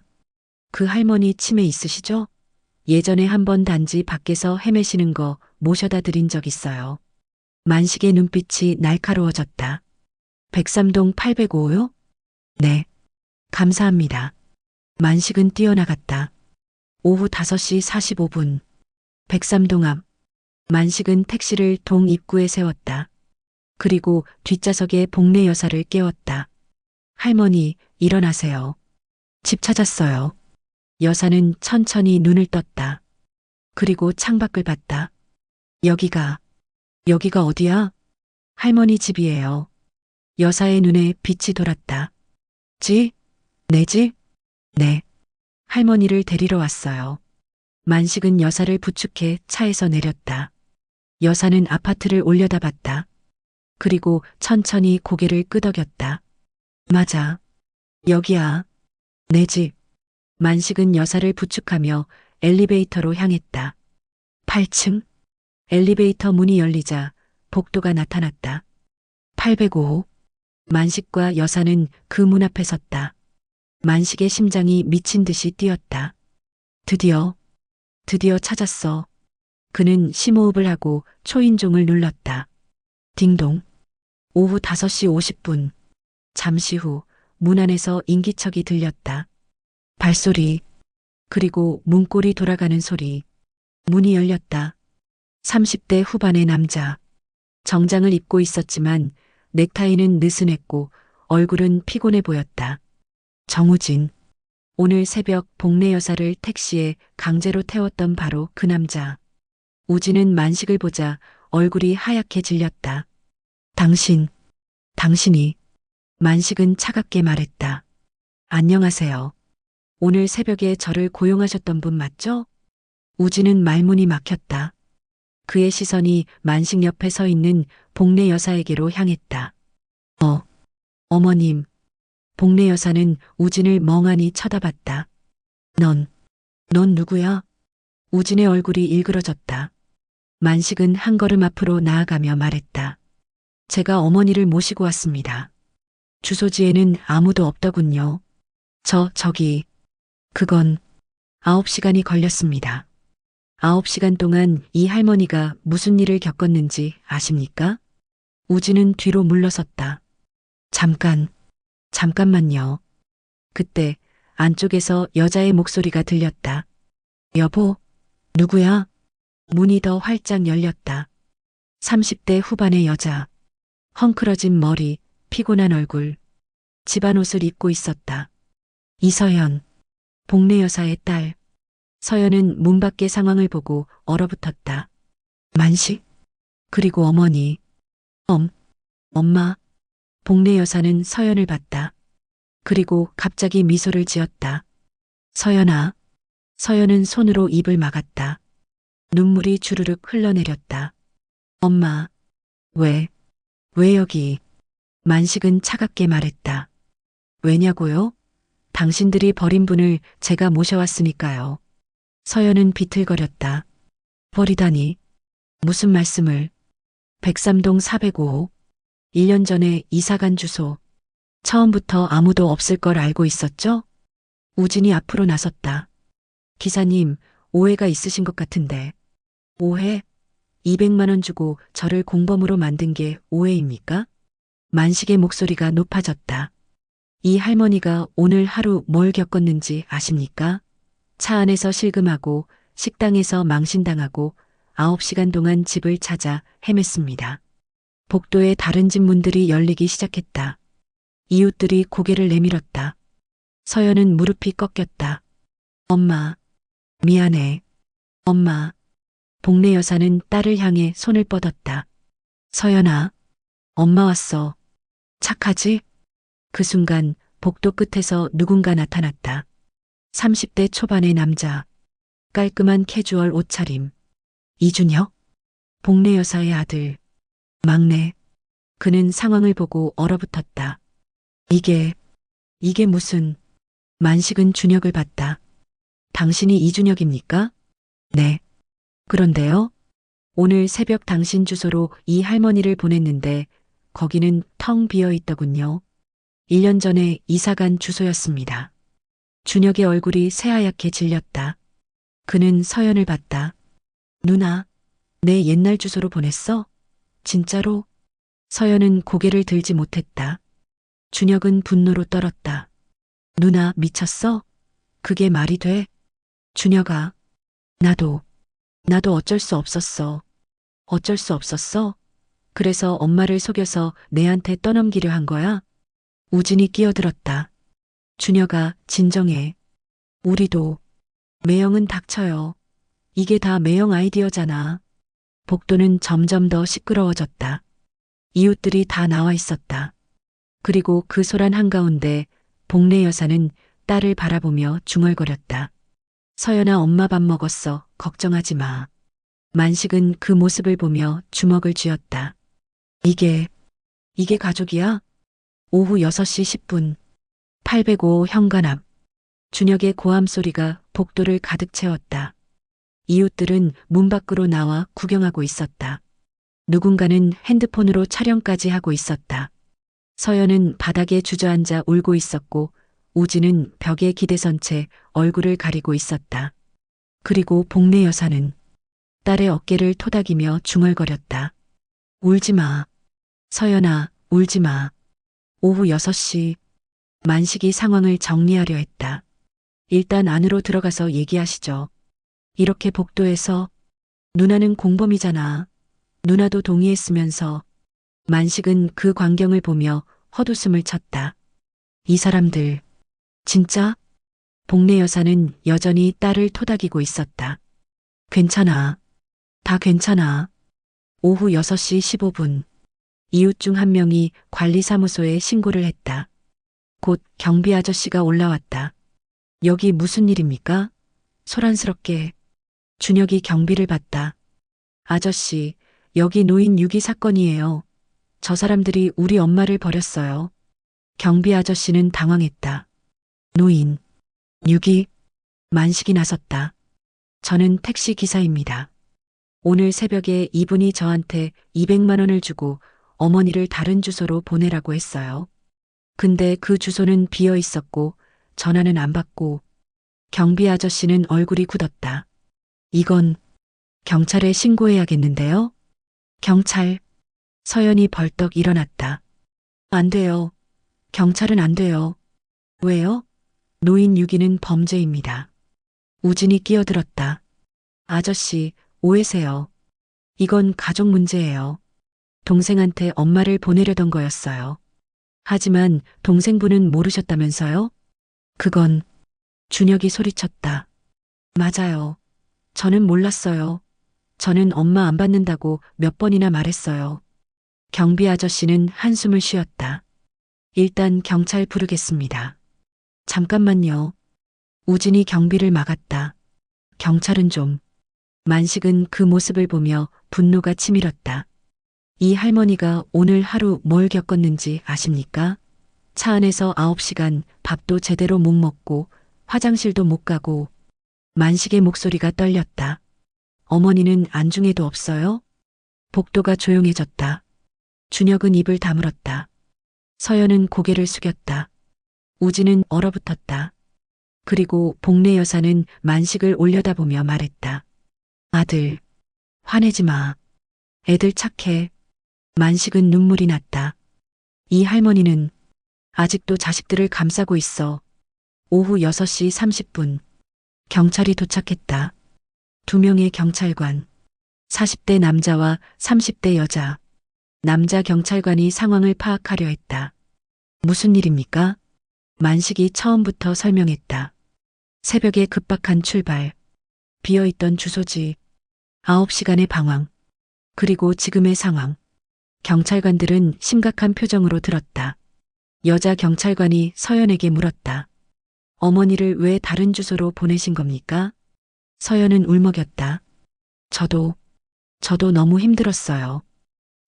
Speaker 1: 그 할머니 치매 있으시죠? 예전에 한번 단지 밖에서 헤매시는 거 모셔다 드린 적 있어요. 만식의 눈빛이 날카로워졌다. 103동 805요? 네. 감사합니다. 만식은 뛰어나갔다. 오후 5시 45분. 103동 앞. 만식은 택시를 동 입구에 세웠다. 그리고 뒷좌석에 복례 여사를 깨웠다. 할머니, 일어나세요. 집 찾았어요. 여사는 천천히 눈을 떴다. 그리고 창밖을 봤다. 여기가 어디야? 할머니 집이에요. 여사의 눈에 빛이 돌았다. 지? 내 집? 네. 할머니를 데리러 왔어요. 만식은 여사를 부축해 차에서 내렸다. 여사는 아파트를 올려다봤다. 그리고 천천히 고개를 끄덕였다. 맞아. 여기야. 내 집. 만식은 여사를 부축하며 엘리베이터로 향했다. 8층. 엘리베이터 문이 열리자 복도가 나타났다. 805호. 만식과 여사는 그 문 앞에 섰다. 만식의 심장이 미친 듯이 뛰었다. 드디어 찾았어. 그는 심호흡을 하고 초인종을 눌렀다. 딩동. 오후 5시 50분. 잠시 후 문 안에서 인기척이 들렸다. 발소리, 그리고 문고리 돌아가는 소리. 문이 열렸다. 30대 후반의 남자. 정장을 입고 있었지만 넥타이는 느슨했고 얼굴은 피곤해 보였다. 정우진. 오늘 새벽 복례 여사를 택시에 강제로 태웠던 바로 그 남자. 우진은 만식을 보자 얼굴이 하얗게 질렸다. 당신이. 만식은 차갑게 말했다. 안녕하세요. 오늘 새벽에 저를 고용하셨던 분 맞죠? 우진은 말문이 막혔다. 그의 시선이 만식 옆에 서 있는 복례 여사에게로 향했다. 어머님. 복례 여사는 우진을 멍하니 쳐다봤다. 넌 누구야? 우진의 얼굴이 일그러졌다. 만식은 한 걸음 앞으로 나아가며 말했다. 제가 어머니를 모시고 왔습니다. 주소지에는 아무도 없더군요. 그건 9시간이 걸렸습니다. 9시간 동안 이 할머니가 무슨 일을 겪었는지 아십니까? 우진은 뒤로 물러섰다. 잠깐만요. 그때 안쪽에서 여자의 목소리가 들렸다. 여보, 누구야? 문이 더 활짝 열렸다. 30대 후반의 여자. 헝클어진 머리, 피곤한 얼굴. 집안 옷을 입고 있었다. 이서연. 복례 여사의 딸. 서연은 문 밖의 상황을 보고 얼어붙었다. 만식? 그리고 어머니. 엄마. 복례 여사는 서연을 봤다. 그리고 갑자기 미소를 지었다. 서연아. 서연은 손으로 입을 막았다. 눈물이 주르륵 흘러내렸다. 엄마. 왜 여기? 만식은 차갑게 말했다. 왜냐고요? 당신들이 버린 분을 제가 모셔왔으니까요. 서연은 비틀거렸다. 버리다니. 무슨 말씀을? 103동 405호. 1년 전에 이사간 주소. 처음부터 아무도 없을 걸 알고 있었죠? 우진이 앞으로 나섰다. 기사님, 오해가 있으신 것 같은데. 오해? 200만 원 주고 저를 공범으로 만든 게 오해입니까? 만식의 목소리가 높아졌다. 이 할머니가 오늘 하루 뭘 겪었는지 아십니까? 차 안에서 실금하고 식당에서 망신당하고 9시간 동안 집을 찾아 헤맸습니다. 복도의 다른 집 문들이 열리기 시작했다. 이웃들이 고개를 내밀었다. 서연은 무릎이 꺾였다. 엄마, 미안해. 엄마. 복례 여사는 딸을 향해 손을 뻗었다. 서연아, 엄마 왔어. 착하지? 그 순간 복도 끝에서 누군가 나타났다. 30대 초반의 남자. 깔끔한 캐주얼 옷차림. 이준혁? 복례 여사의 아들. 막내. 그는 상황을 보고 얼어붙었다. 이게 무슨... 만식은 준혁을 봤다. 당신이 이준혁입니까? 네. 그런데요? 오늘 새벽 당신 주소로 이 할머니를 보냈는데 거기는 텅 비어 있더군요. 1년 전에 이사간 주소였습니다. 준혁의 얼굴이 새하얗게 질렸다. 그는 서연을 봤다. 누나, 내 옛날 주소로 보냈어? 진짜로? 서연은 고개를 들지 못했다. 준혁은 분노로 떨었다. 누나 미쳤어? 그게 말이 돼? 준혁아, 나도 어쩔 수 없었어. 어쩔 수 없었어? 그래서 엄마를 속여서 내한테 떠넘기려 한 거야? 우진이 끼어들었다. 준혁아, 진정해. 우리도. 매형은 닥쳐요. 이게 다 매형 아이디어잖아. 복도는 점점 더 시끄러워졌다. 이웃들이 다 나와 있었다. 그리고 그 소란 한가운데 복례 여사는 딸을 바라보며 중얼거렸다. 서연아, 엄마 밥 먹었어. 걱정하지 마. 만식은 그 모습을 보며 주먹을 쥐었다. 이게 가족이야? 오후 6시 10분 805 현관 앞 준혁의 고함 소리가 복도를 가득 채웠다. 이웃들은 문 밖으로 나와 구경하고 있었다. 누군가는 핸드폰으로 촬영까지 하고 있었다. 서연은 바닥에 주저앉아 울고 있었고 우진은 벽에 기대선 채 얼굴을 가리고 있었다. 그리고 복례 여사는 딸의 어깨를 토닥이며 중얼거렸다. 울지 마. 서연아, 울지 마. 오후 6시 만식이 상황을 정리하려 했다. 일단 안으로 들어가서 얘기하시죠. 이렇게 복도에서 누나는 공범이잖아. 누나도 동의했으면서 만식은 그 광경을 보며 헛웃음을 쳤다. 이 사람들 진짜? 복례 여사는 여전히 딸을 토닥이고 있었다. 괜찮아. 다 괜찮아. 오후 6시 15분 이웃 중 한 명이 관리사무소에 신고를 했다. 곧 경비 아저씨가 올라왔다. 여기 무슨 일입니까? 소란스럽게 준혁이 경비를 받다. 아저씨, 여기 노인 유기 사건이에요. 저 사람들이 우리 엄마를 버렸어요. 경비 아저씨는 당황했다. 노인, 유기, 만식이 나섰다. 저는 택시 기사입니다. 오늘 새벽에 이분이 저한테 200만 원을 주고 어머니를 다른 주소로 보내라고 했어요. 근데 그 주소는 비어 있었고 전화는 안 받고 경비 아저씨는 얼굴이 굳었다. 이건 경찰에 신고해야겠는데요? 경찰. 서연이 벌떡 일어났다. 안 돼요. 경찰은 안 돼요. 왜요? 노인 유기는 범죄입니다. 우진이 끼어들었다. 아저씨, 오해세요. 이건 가족 문제예요. 동생한테 엄마를 보내려던 거였어요. 하지만 동생분은 모르셨다면서요? 그건 준혁이 소리쳤다. 맞아요. 저는 몰랐어요. 저는 엄마 안 받는다고 몇 번이나 말했어요. 경비 아저씨는 한숨을 쉬었다. 일단 경찰 부르겠습니다. 잠깐만요. 우진이 경비를 막았다. 경찰은 좀. 만식은 그 모습을 보며 분노가 치밀었다. 이 할머니가 오늘 하루 뭘 겪었는지 아십니까? 차 안에서 9시간 밥도 제대로 못 먹고 화장실도 못 가고. 만식의 목소리가 떨렸다. 어머니는 안중에도 없어요? 복도가 조용해졌다. 준혁은 입을 다물었다. 서연은 고개를 숙였다. 우진은 얼어붙었다. 그리고 복례 여사는 만식을 올려다보며 말했다. 아들, 화내지 마. 애들 착해. 만식은 눈물이 났다. 이 할머니는 아직도 자식들을 감싸고 있어. 오후 6시 30분. 경찰이 도착했다. 2명의 경찰관. 40대 남자와 30대 여자. 남자 경찰관이 상황을 파악하려 했다. 무슨 일입니까? 만식이 처음부터 설명했다. 새벽에 급박한 출발. 비어있던 주소지. 9시간의 방황. 그리고 지금의 상황. 경찰관들은 심각한 표정으로 들었다. 여자 경찰관이 서연에게 물었다. 어머니를 왜 다른 주소로 보내신 겁니까? 서연은 울먹였다. 저도 너무 힘들었어요.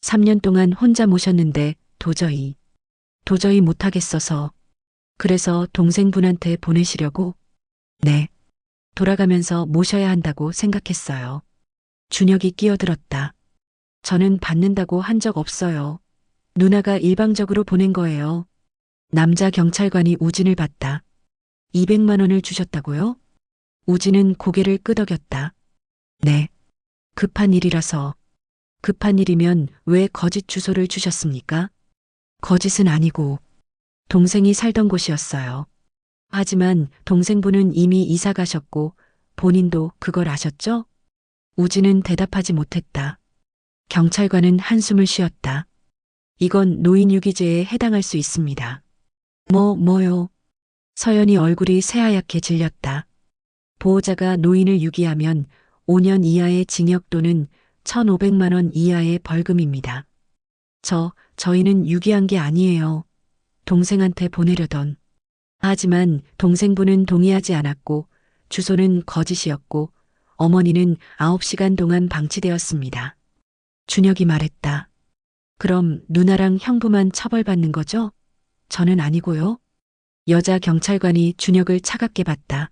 Speaker 1: 3년 동안 혼자 모셨는데 도저히 못하겠어서. 그래서 동생분한테 보내시려고? 네. 돌아가면서 모셔야 한다고 생각했어요. 준혁이 끼어들었다. 저는 받는다고 한 적 없어요. 누나가 일방적으로 보낸 거예요. 남자 경찰관이 우진을 봤다. 200만 원을 주셨다고요? 우진은 고개를 끄덕였다. 네. 급한 일이라서. 급한 일이면 왜 거짓 주소를 주셨습니까? 거짓은 아니고 동생이 살던 곳이었어요. 하지만 동생분은 이미 이사 가셨고 본인도 그걸 아셨죠? 우진은 대답하지 못했다. 경찰관은 한숨을 쉬었다. 이건 노인유기죄에 해당할 수 있습니다. 뭐요? 서연이 얼굴이 새하얗게 질렸다. 보호자가 노인을 유기하면 5년 이하의 징역 또는 1,500만 원 이하의 벌금입니다. 저희는 유기한 게 아니에요. 동생한테 보내려던. 하지만 동생분은 동의하지 않았고 주소는 거짓이었고 어머니는 9시간 동안 방치되었습니다. 준혁이 말했다. 그럼 누나랑 형부만 처벌받는 거죠? 저는 아니고요. 여자 경찰관이 준혁을 차갑게 봤다.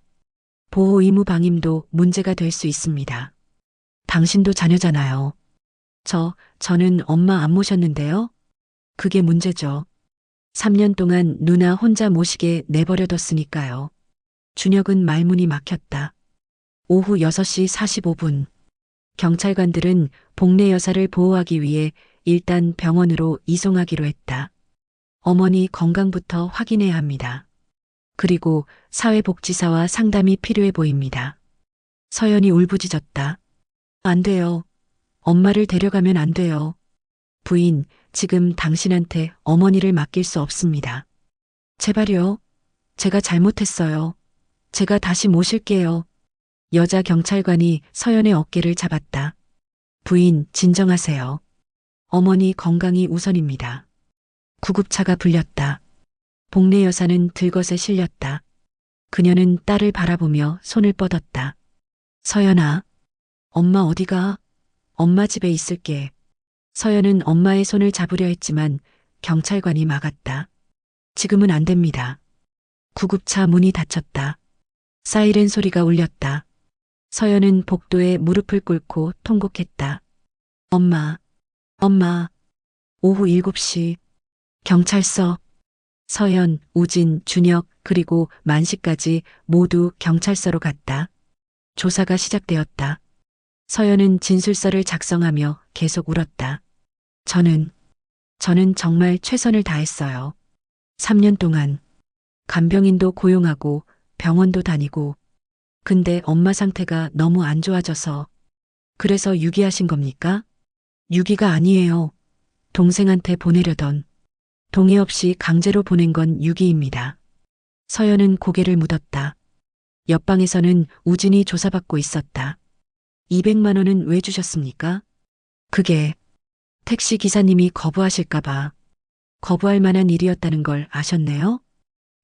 Speaker 1: 보호 의무 방임도 문제가 될 수 있습니다. 당신도 자녀잖아요. 저는 엄마 안 모셨는데요. 그게 문제죠. 3년 동안 누나 혼자 모시게 내버려뒀으니까요. 준혁은 말문이 막혔다. 오후 6시 45분. 경찰관들은 복례 여사를 보호하기 위해 일단 병원으로 이송하기로 했다. 어머니 건강부터 확인해야 합니다. 그리고 사회복지사와 상담이 필요해 보입니다. 서연이 울부짖었다. 안 돼요. 엄마를 데려가면 안 돼요. 부인, 지금 당신한테 어머니를 맡길 수 없습니다. 제발요. 제가 잘못했어요. 제가 다시 모실게요. 여자 경찰관이 서연의 어깨를 잡았다. 부인, 진정하세요. 어머니 건강이 우선입니다. 구급차가 불렸다. 복례 여사는 들것에 실렸다. 그녀는 딸을 바라보며 손을 뻗었다. 서연아, 엄마 어디가? 엄마 집에 있을게. 서연은 엄마의 손을 잡으려 했지만 경찰관이 막았다. 지금은 안 됩니다. 구급차 문이 닫혔다. 사이렌 소리가 울렸다. 서연은 복도에 무릎을 꿇고 통곡했다. 엄마, 엄마. 오후 7시. 경찰서. 서연, 우진, 준혁, 그리고 만식까지 모두 경찰서로 갔다. 조사가 시작되었다. 서연은 진술서를 작성하며 계속 울었다. 저는 정말 최선을 다했어요. 3년 동안 간병인도 고용하고 병원도 다니고 근데 엄마 상태가 너무 안 좋아져서 그래서 유기하신 겁니까? 유기가 아니에요. 동생한테 보내려던 동의 없이 강제로 보낸 건 유기입니다. 서연은 고개를 묻었다. 옆방에서는 우진이 조사받고 있었다. 200만 원은 왜 주셨습니까? 그게 택시 기사님이 거부하실까봐 거부할 만한 일이었다는 걸 아셨네요?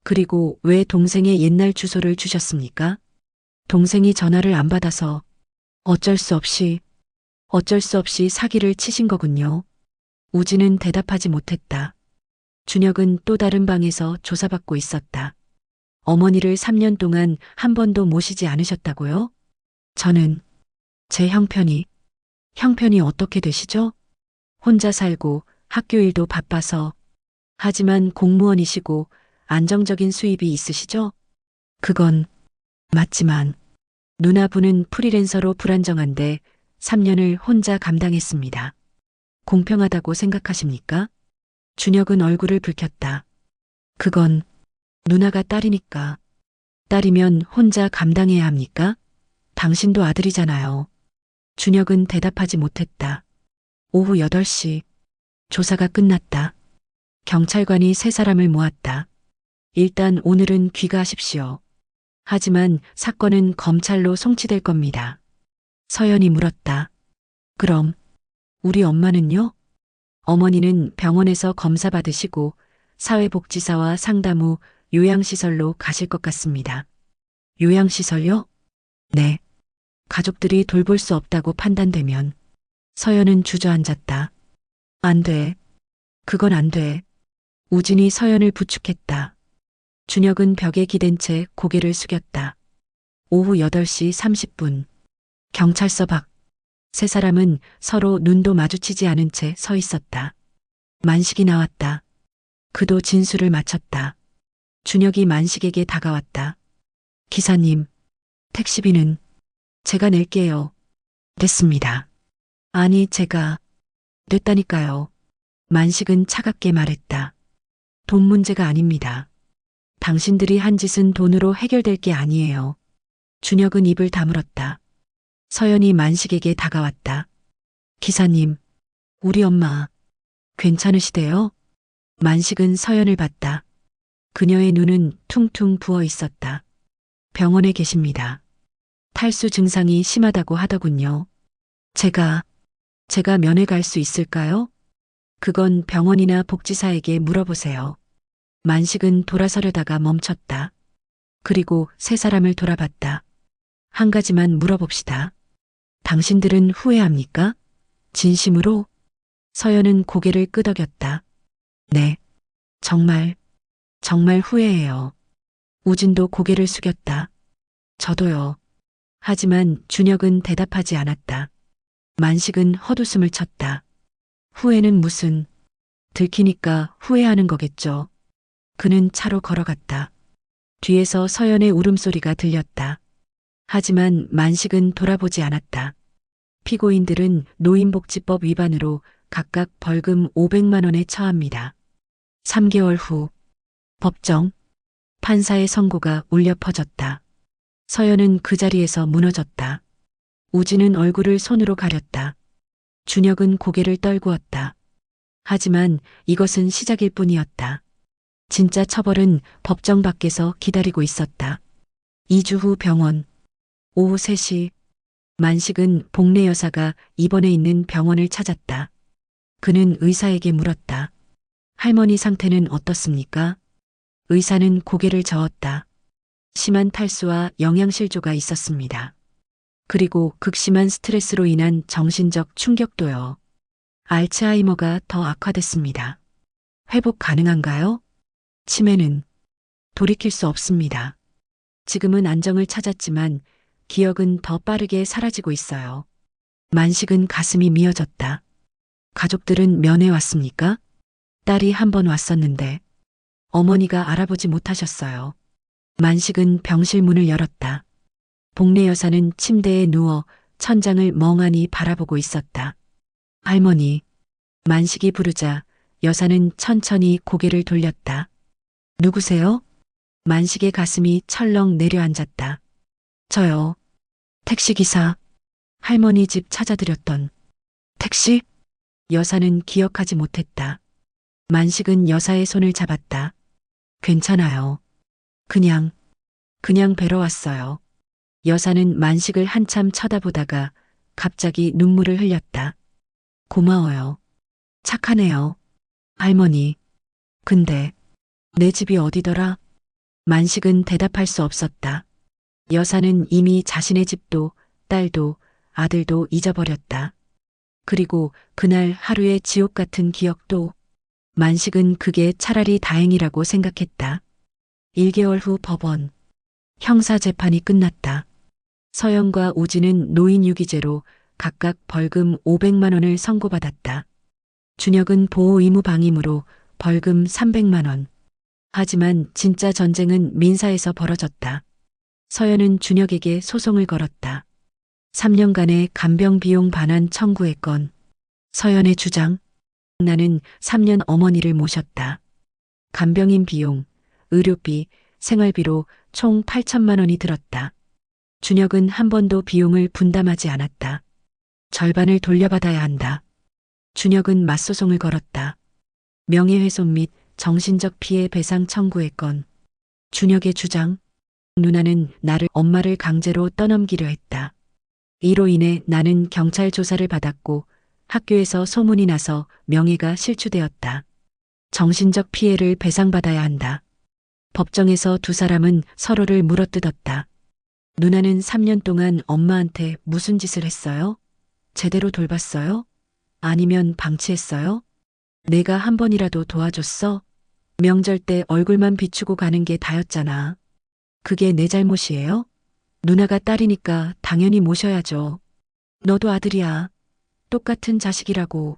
Speaker 1: 그리고 왜 동생의 옛날 주소를 주셨습니까? 동생이 전화를 안 받아서 어쩔 수 없이 사기를 치신 거군요. 우진은 대답하지 못했다. 준혁은 또 다른 방에서 조사받고 있었다. 어머니를 3년 동안 한 번도 모시지 않으셨다고요? 저는 제 형편이 어떻게 되시죠? 혼자 살고 학교 일도 바빠서 하지만 공무원이시고 안정적인 수입이 있으시죠? 그건 맞지만 누나분은 프리랜서로 불안정한데 3년을 혼자 감당했습니다. 공평하다고 생각하십니까? 준혁은 얼굴을 붉혔다. 그건 누나가 딸이니까. 딸이면 혼자 감당해야 합니까? 당신도 아들이잖아요. 준혁은 대답하지 못했다. 오후 8시. 조사가 끝났다. 경찰관이 세 사람을 모았다. 일단 오늘은 귀가하십시오. 하지만 사건은 검찰로 송치될 겁니다. 서연이 물었다. 그럼 우리 엄마는요? 어머니는 병원에서 검사 받으시고 사회복지사와 상담 후 요양시설로 가실 것 같습니다. 요양시설요? 네. 가족들이 돌볼 수 없다고 판단되면. 서연은 주저앉았다. 안 돼. 그건 안 돼. 우진이 서연을 부축했다. 준혁은 벽에 기댄 채 고개를 숙였다. 오후 8시 30분. 경찰서 밖. 세 사람은 서로 눈도 마주치지 않은 채 서 있었다. 만식이 나왔다. 그도 진술을 마쳤다. 준혁이 만식에게 다가왔다. 기사님, 택시비는 제가 낼게요. 됐습니다. 아니, 제가 냈다니까요. 만식은 차갑게 말했다. 돈 문제가 아닙니다. 당신들이 한 짓은 돈으로 해결될 게 아니에요. 준혁은 입을 다물었다. 서연이 만식에게 다가왔다. 기사님, 우리 엄마 괜찮으시대요? 만식은 서연을 봤다. 그녀의 눈은 퉁퉁 부어 있었다. 병원에 계십니다. 탈수 증상이 심하다고 하더군요. 제가 면회 갈 수 있을까요? 그건 병원이나 복지사에게 물어보세요. 만식은 돌아서려다가 멈췄다. 그리고 세 사람을 돌아봤다. 한 가지만 물어봅시다. 당신들은 후회합니까? 진심으로? 서연은 고개를 끄덕였다. 네, 정말 정말 후회해요. 우진도 고개를 숙였다. 저도요. 하지만 준혁은 대답하지 않았다. 만식은 헛웃음을 쳤다. 후회는 무슨, 들키니까 후회하는 거겠죠. 그는 차로 걸어갔다. 뒤에서 서연의 울음소리가 들렸다. 하지만 만식은 돌아보지 않았다. 피고인들은 노인복지법 위반으로 각각 벌금 500만 원에 처합니다. 3개월 후 법정 판사의 선고가 울려 퍼졌다. 서연은 그 자리에서 무너졌다. 우진은 얼굴을 손으로 가렸다. 준혁은 고개를 떨구었다. 하지만 이것은 시작일 뿐이었다. 진짜 처벌은 법정 밖에서 기다리고 있었다. 2주 후 병원. 오후 3시 만식은 복례 여사가 입원해 있는 병원을 찾았다. 그는 의사에게 물었다. 할머니 상태는 어떻습니까? 의사는 고개를 저었다. 심한 탈수와 영양실조가 있었습니다. 그리고 극심한 스트레스로 인한 정신적 충격도요. 알츠하이머가 더 악화됐습니다. 회복 가능한가요? 치매는 돌이킬 수 없습니다. 지금은 안정을 찾았지만 기억은 더 빠르게 사라지고 있어요. 만식은 가슴이 미어졌다. 가족들은 면회 왔습니까? 딸이 한 번 왔었는데 어머니가 알아보지 못하셨어요. 만식은 병실 문을 열었다. 복례 여사는 침대에 누워 천장을 멍하니 바라보고 있었다. 할머니, 만식이 부르자 여사는 천천히 고개를 돌렸다. 누구세요? 만식의 가슴이 철렁 내려앉았다. 저요. 택시기사. 할머니 집 찾아드렸던 택시? 여사는 기억하지 못했다. 만식은 여사의 손을 잡았다. 괜찮아요. 그냥 뵈러 왔어요. 여사는 만식을 한참 쳐다보다가 갑자기 눈물을 흘렸다. 고마워요. 착하네요. 할머니. 근데 내 집이 어디더라? 만식은 대답할 수 없었다. 여사는 이미 자신의 집도 딸도 아들도 잊어버렸다. 그리고 그날 하루의 지옥 같은 기억도. 만식은 그게 차라리 다행이라고 생각했다. 1개월 후 법원. 형사 재판이 끝났다. 서연과 우진은 노인 유기죄로 각각 벌금 500만 원을 선고받았다. 준혁은 보호 의무 방임으로 벌금 300만 원. 하지만 진짜 전쟁은 민사에서 벌어졌다. 서연은 준혁에게 소송을 걸었다. 3년간의 간병 비용 반환 청구했건. 서연의 주장. 나는 3년 어머니를 모셨다. 간병인 비용, 의료비, 생활비로 총 8천만 원이 들었다. 준혁은 한 번도 비용을 분담하지 않았다. 절반을 돌려받아야 한다. 준혁은 맞소송을 걸었다. 명예훼손 및 정신적 피해 배상 청구했건. 준혁의 주장. 누나는 나를 엄마를 강제로 떠넘기려 했다. 이로 인해 나는 경찰 조사를 받았고 학교에서 소문이 나서 명예가 실추되었다. 정신적 피해를 배상받아야 한다. 법정에서 두 사람은 서로를 물어뜯었다. 누나는 3년 동안 엄마한테 무슨 짓을 했어요? 제대로 돌봤어요? 아니면 방치했어요? 내가 한 번이라도 도와줬어? 명절 때 얼굴만 비추고 가는 게 다였잖아. 그게 내 잘못이에요? 누나가 딸이니까 당연히 모셔야죠. 너도 아들이야. 똑같은 자식이라고.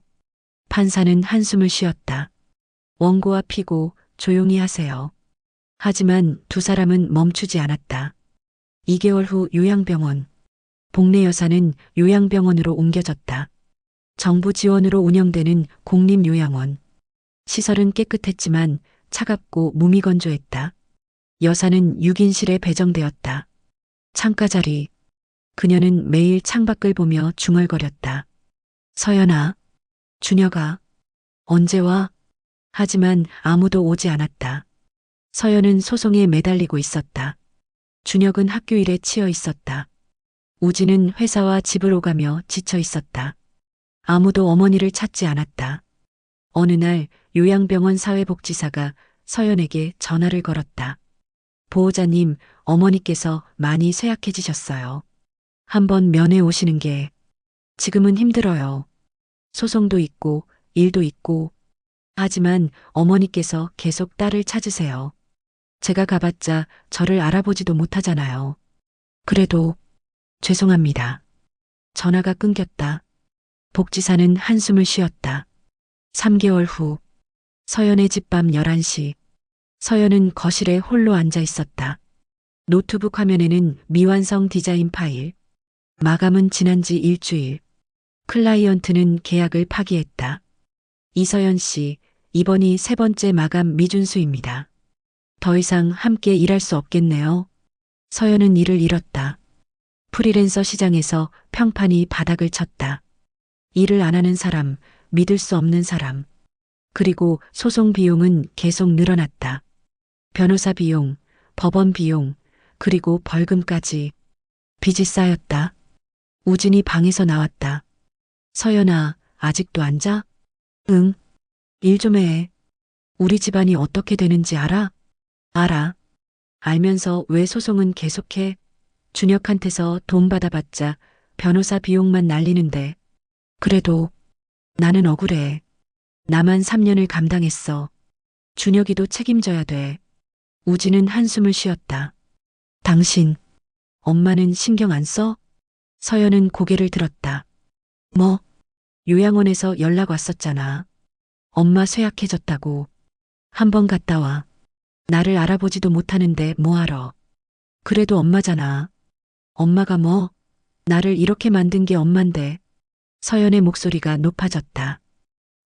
Speaker 1: 판사는 한숨을 쉬었다. 원고와 피고 조용히 하세요. 하지만 두 사람은 멈추지 않았다. 2개월 후 요양병원. 복례 여사는 요양병원으로 옮겨졌다. 정부 지원으로 운영되는 공립요양원. 시설은 깨끗했지만 차갑고 무미건조했다. 여사는 6인실에 배정되었다. 창가 자리. 그녀는 매일 창밖을 보며 중얼거렸다. 서연아, 준혁아, 언제 와? 하지만 아무도 오지 않았다. 서연은 소송에 매달리고 있었다. 준혁은 학교 일에 치여 있었다. 우진은 회사와 집을 오가며 지쳐 있었다. 아무도 어머니를 찾지 않았다. 어느 날 요양병원 사회복지사가 서연에게 전화를 걸었다. 보호자님, 어머니께서 많이 쇠약해지셨어요. 한번 면회 오시는 게 지금은 힘들어요. 소송도 있고 일도 있고. 하지만 어머니께서 계속 딸을 찾으세요. 제가 가봤자 저를 알아보지도 못하잖아요. 그래도 죄송합니다. 전화가 끊겼다. 복지사는 한숨을 쉬었다. 3개월 후 서연의 집 밤 11시. 서연은 거실에 홀로 앉아 있었다. 노트북 화면에는 미완성 디자인 파일. 마감은 지난 지 일주일. 클라이언트는 계약을 파기했다. 이서연 씨, 이번이 세 번째 마감 미준수입니다. 더 이상 함께 일할 수 없겠네요. 서연은 일을 잃었다. 프리랜서 시장에서 평판이 바닥을 쳤다. 일을 안 하는 사람, 믿을 수 없는 사람. 그리고 소송 비용은 계속 늘어났다. 변호사 비용, 법원 비용, 그리고 벌금까지. 빚이 쌓였다. 우진이 방에서 나왔다. 서연아, 아직도 안 자? 응. 일 좀 해. 우리 집안이 어떻게 되는지 알아? 알아. 알면서 왜 소송은 계속해? 준혁한테서 돈 받아봤자 변호사 비용만 날리는데. 그래도 나는 억울해. 나만 3년을 감당했어. 준혁이도 책임져야 돼. 우진은 한숨을 쉬었다. 당신, 엄마는 신경 안 써? 서연은 고개를 들었다. 뭐? 요양원에서 연락 왔었잖아. 엄마 쇠약해졌다고. 한번 갔다 와. 나를 알아보지도 못하는데 뭐하러. 그래도 엄마잖아. 엄마가 뭐? 나를 이렇게 만든 게 엄만데. 서연의 목소리가 높아졌다.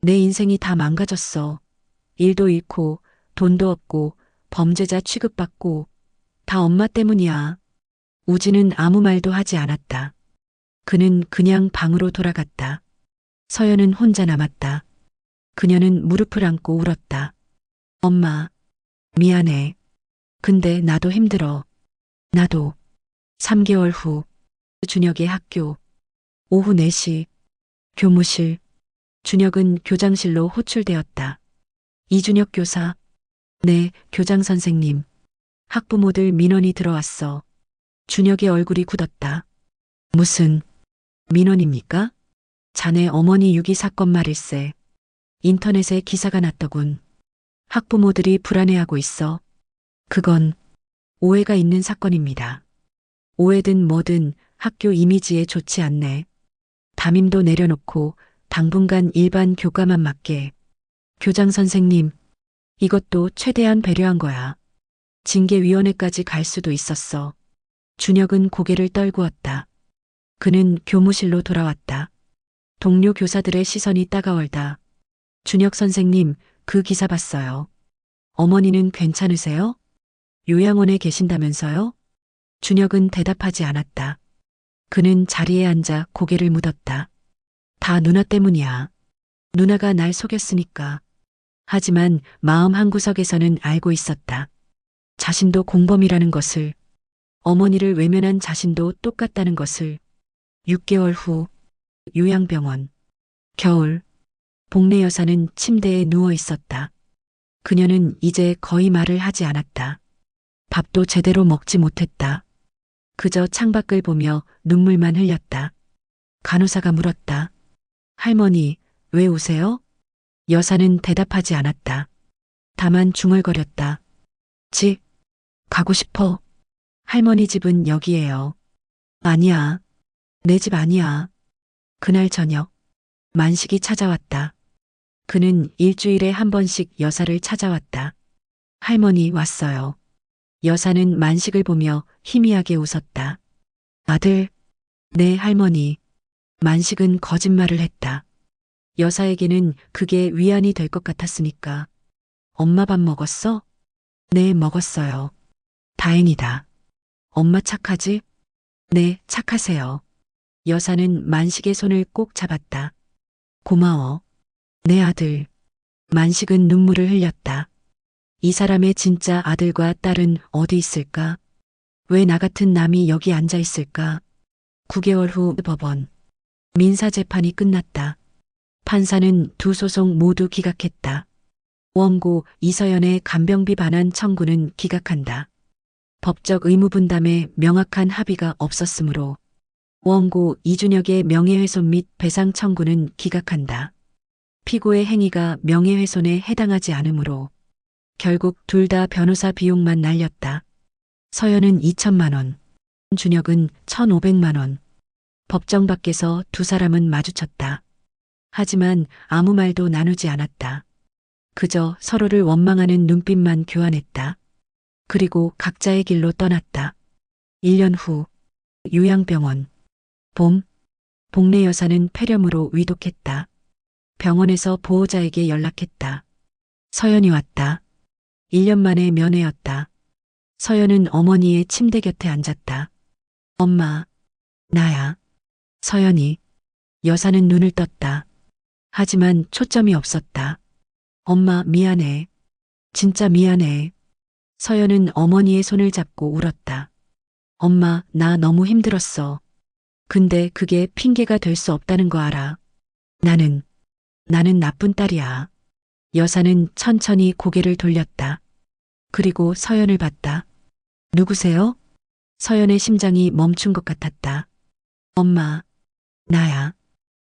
Speaker 1: 내 인생이 다 망가졌어. 일도 잃고 돈도 없고 범죄자 취급받고 다 엄마 때문이야. 우진은 아무 말도 하지 않았다. 그는 그냥 방으로 돌아갔다. 서연은 혼자 남았다. 그녀는 무릎을 안고 울었다. 엄마, 미안해. 근데 나도 힘들어. 나도. 3개월 후, 준혁의 학교. 오후 4시, 교무실. 준혁은 교장실로 호출되었다. 이준혁 교사. 네, 교장 선생님. 학부모들 민원이 들어왔어. 준혁의 얼굴이 굳었다. 무슨 민원입니까? 자네 어머니 유기 사건 말일세. 인터넷에 기사가 났더군. 학부모들이 불안해하고 있어. 그건 오해가 있는 사건입니다. 오해든 뭐든 학교 이미지에 좋지 않네. 담임도 내려놓고 당분간 일반 교과만 맡게. 교장 선생님, 이것도 최대한 배려한 거야. 징계위원회까지 갈 수도 있었어. 준혁은 고개를 떨구었다. 그는 교무실로 돌아왔다. 동료 교사들의 시선이 따가월다. 준혁 선생님, 그 기사 봤어요. 어머니는 괜찮으세요? 요양원에 계신다면서요? 준혁은 대답하지 않았다. 그는 자리에 앉아 고개를 묻었다. 다 누나 때문이야. 누나가 날 속였으니까. 하지만 마음 한구석에서는 알고 있었다. 자신도 공범이라는 것을, 어머니를 외면한 자신도 똑같다는 것을. 6개월 후, 요양병원. 겨울, 복례 여사는 침대에 누워 있었다. 그녀는 이제 거의 말을 하지 않았다. 밥도 제대로 먹지 못했다. 그저 창밖을 보며 눈물만 흘렸다. 간호사가 물었다. 할머니, 왜 우세요? 여사는 대답하지 않았다. 다만 중얼거렸다. 집, 가고 싶어. 할머니 집은 여기예요. 아니야. 내 집 아니야. 그날 저녁, 만식이 찾아왔다. 그는 일주일에 한 번씩 여사를 찾아왔다. 할머니 왔어요. 여사는 만식을 보며 희미하게 웃었다. 아들, 네 할머니. 만식은 거짓말을 했다. 여사에게는 그게 위안이 될 것 같았으니까. 엄마 밥 먹었어? 네, 먹었어요. 다행이다. 엄마 착하지? 네, 착하세요. 여사는 만식의 손을 꼭 잡았다. 고마워. 내 아들. 만식은 눈물을 흘렸다. 이 사람의 진짜 아들과 딸은 어디 있을까? 왜 나 같은 남이 여기 앉아 있을까? 9개월 후 법원. 민사재판이 끝났다. 판사는 두 소송 모두 기각했다. 원고 이서연의 간병비 반환 청구는 기각한다. 법적 의무 분담에 명확한 합의가 없었으므로 원고 이준혁의 명예훼손 및 배상 청구는 기각한다. 피고의 행위가 명예훼손에 해당하지 않으므로 결국 둘 다 변호사 비용만 날렸다. 서연은 2천만 원, 준혁은 1,500만 원. 법정 밖에서 두 사람은 마주쳤다. 하지만 아무 말도 나누지 않았다. 그저 서로를 원망하는 눈빛만 교환했다. 그리고 각자의 길로 떠났다. 1년 후 요양병원. 봄. 복래 여사는 폐렴으로 위독했다. 병원에서 보호자에게 연락했다. 서연이 왔다. 1년 만에 면회였다. 서연은 어머니의 침대 곁에 앉았다. 엄마, 나야. 서연이. 여사는 눈을 떴다. 하지만 초점이 없었다. 엄마, 미안해. 진짜 미안해. 서연은 어머니의 손을 잡고 울었다. 엄마, 나 너무 힘들었어. 근데 그게 핑계가 될 수 없다는 거 알아. 나는 나쁜 딸이야. 여사는 천천히 고개를 돌렸다. 그리고 서연을 봤다. 누구세요? 서연의 심장이 멈춘 것 같았다. 엄마, 나야.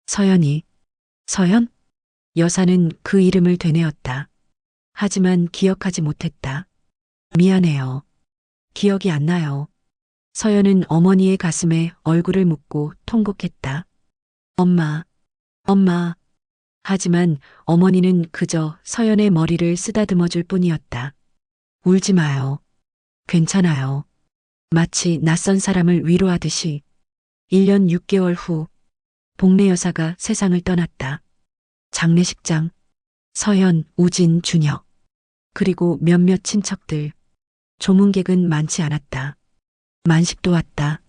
Speaker 1: 서연이. 서연? 여사는 그 이름을 되뇌었다. 하지만 기억하지 못했다. 미안해요. 기억이 안 나요. 서연은 어머니의 가슴에 얼굴을 묻고 통곡했다. 엄마, 엄마. 하지만 어머니는 그저 서연의 머리를 쓰다듬어 줄 뿐이었다. 울지 마요. 괜찮아요. 마치 낯선 사람을 위로하듯이. 1년 6개월 후 복래 여사가 세상을 떠났다. 장례식장. 서연, 우진, 준혁. 그리고 몇몇 친척들. 조문객은 많지 않았다. 만식도 왔다.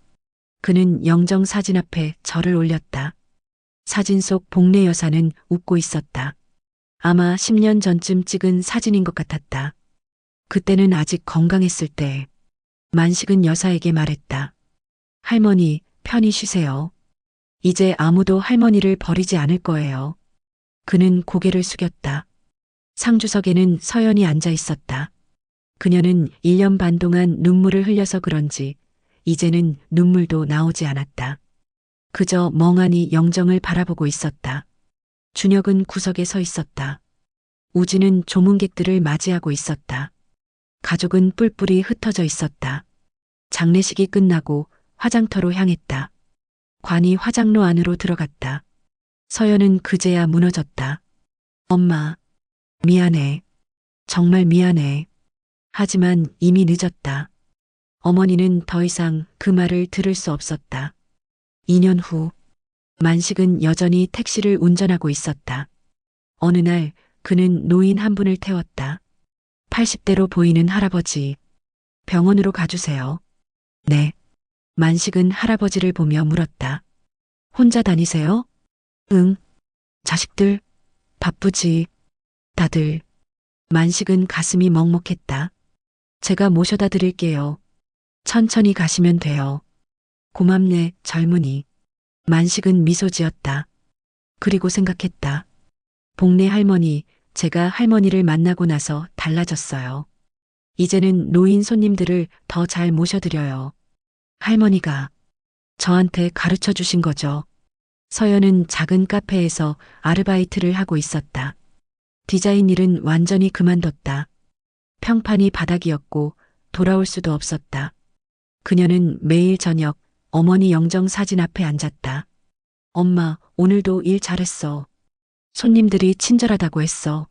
Speaker 1: 그는 영정 사진 앞에 절을 올렸다. 사진 속 복래 여사는 웃고 있었다. 아마 10년 전쯤 찍은 사진인 것 같았다. 그때는 아직 건강했을 때. 만식은 여사에게 말했다. 할머니, 편히 쉬세요. 이제 아무도 할머니를 버리지 않을 거예요. 그는 고개를 숙였다. 상주석에는 서연이 앉아 있었다. 그녀는 1년 반 동안 눈물을 흘려서 그런지 이제는 눈물도 나오지 않았다. 그저 멍하니 영정을 바라보고 있었다. 준혁은 구석에 서 있었다. 우진은 조문객들을 맞이하고 있었다. 가족은 뿔뿔이 흩어져 있었다. 장례식이 끝나고 화장터로 향했다. 관이 화장로 안으로 들어갔다. 서연은 그제야 무너졌다. 엄마, 미안해. 정말 미안해. 하지만 이미 늦었다. 어머니는 더 이상 그 말을 들을 수 없었다. 2년 후, 만식은 여전히 택시를 운전하고 있었다. 어느 날 그는 노인 한 분을 태웠다. 80대로 보이는 할아버지. 병원으로 가주세요. 네. 만식은 할아버지를 보며 물었다. 혼자 다니세요? 응. 자식들? 바쁘지. 다들. 만식은 가슴이 먹먹했다. 제가 모셔다 드릴게요. 천천히 가시면 돼요. 고맙네, 젊은이. 만식은 미소 지었다. 그리고 생각했다. 복래 할머니, 제가 할머니를 만나고 나서 달라졌어요. 이제는 노인 손님들을 더 잘 모셔드려요. 할머니가 저한테 가르쳐 주신 거죠. 서연은 작은 카페에서 아르바이트를 하고 있었다. 디자인 일은 완전히 그만뒀다. 평판이 바닥이었고 돌아올 수도 없었다. 그녀는 매일 저녁 어머니 영정 사진 앞에 앉았다. 엄마, 오늘도 일 잘했어. 손님들이 친절하다고 했어.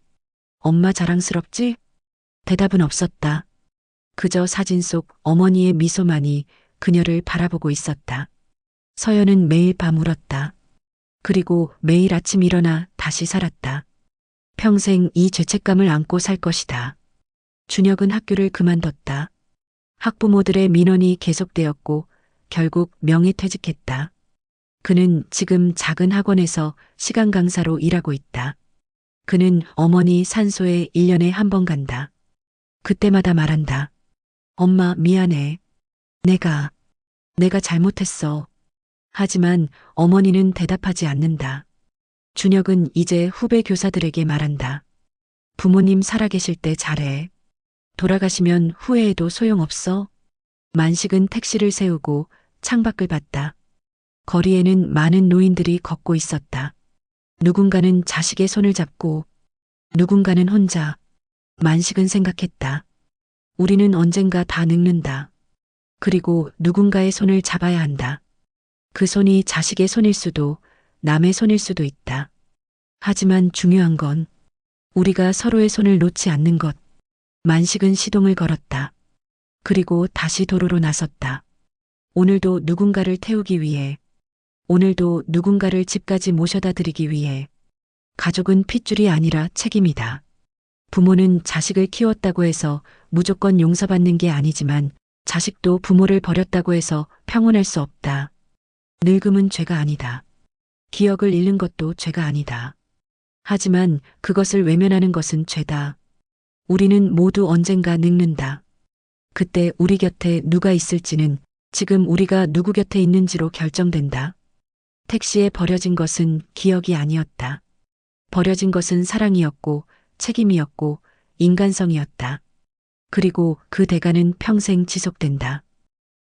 Speaker 1: 엄마 자랑스럽지? 대답은 없었다. 그저 사진 속 어머니의 미소만이 그녀를 바라보고 있었다. 서연은 매일 밤 울었다. 그리고 매일 아침 일어나 다시 살았다. 평생 이 죄책감을 안고 살 것이다. 준혁은 학교를 그만뒀다. 학부모들의 민원이 계속되었고 결국 명예퇴직했다. 그는 지금 작은 학원에서 시간 강사로 일하고 있다. 그는 어머니 산소에 1년에 한 번 간다. 그때마다 말한다. 엄마, 미안해. 내가 잘못했어. 하지만 어머니는 대답하지 않는다. 준혁은 이제 후배 교사들에게 말한다. 부모님 살아계실 때 잘해. 돌아가시면 후회해도 소용없어. 만식은 택시를 세우고 창밖을 봤다. 거리에는 많은 노인들이 걷고 있었다. 누군가는 자식의 손을 잡고 누군가는 혼자. 만식은 생각했다. 우리는 언젠가 다 늙는다. 그리고 누군가의 손을 잡아야 한다. 그 손이 자식의 손일 수도 남의 손일 수도 있다. 하지만 중요한 건 우리가 서로의 손을 놓지 않는 것. 만식은 시동을 걸었다. 그리고 다시 도로로 나섰다. 오늘도 누군가를 태우기 위해, 오늘도 누군가를 집까지 모셔다 드리기 위해. 가족은 핏줄이 아니라 책임이다. 부모는 자식을 키웠다고 해서 무조건 용서받는 게 아니지만 자식도 부모를 버렸다고 해서 평온할 수 없다. 늙음은 죄가 아니다. 기억을 잃는 것도 죄가 아니다. 하지만 그것을 외면하는 것은 죄다. 우리는 모두 언젠가 늙는다. 그때 우리 곁에 누가 있을지는 지금 우리가 누구 곁에 있는지로 결정된다. 택시에 버려진 것은 기억이 아니었다. 버려진 것은 사랑이었고 책임이었고 인간성이었다. 그리고 그 대가는 평생 지속된다.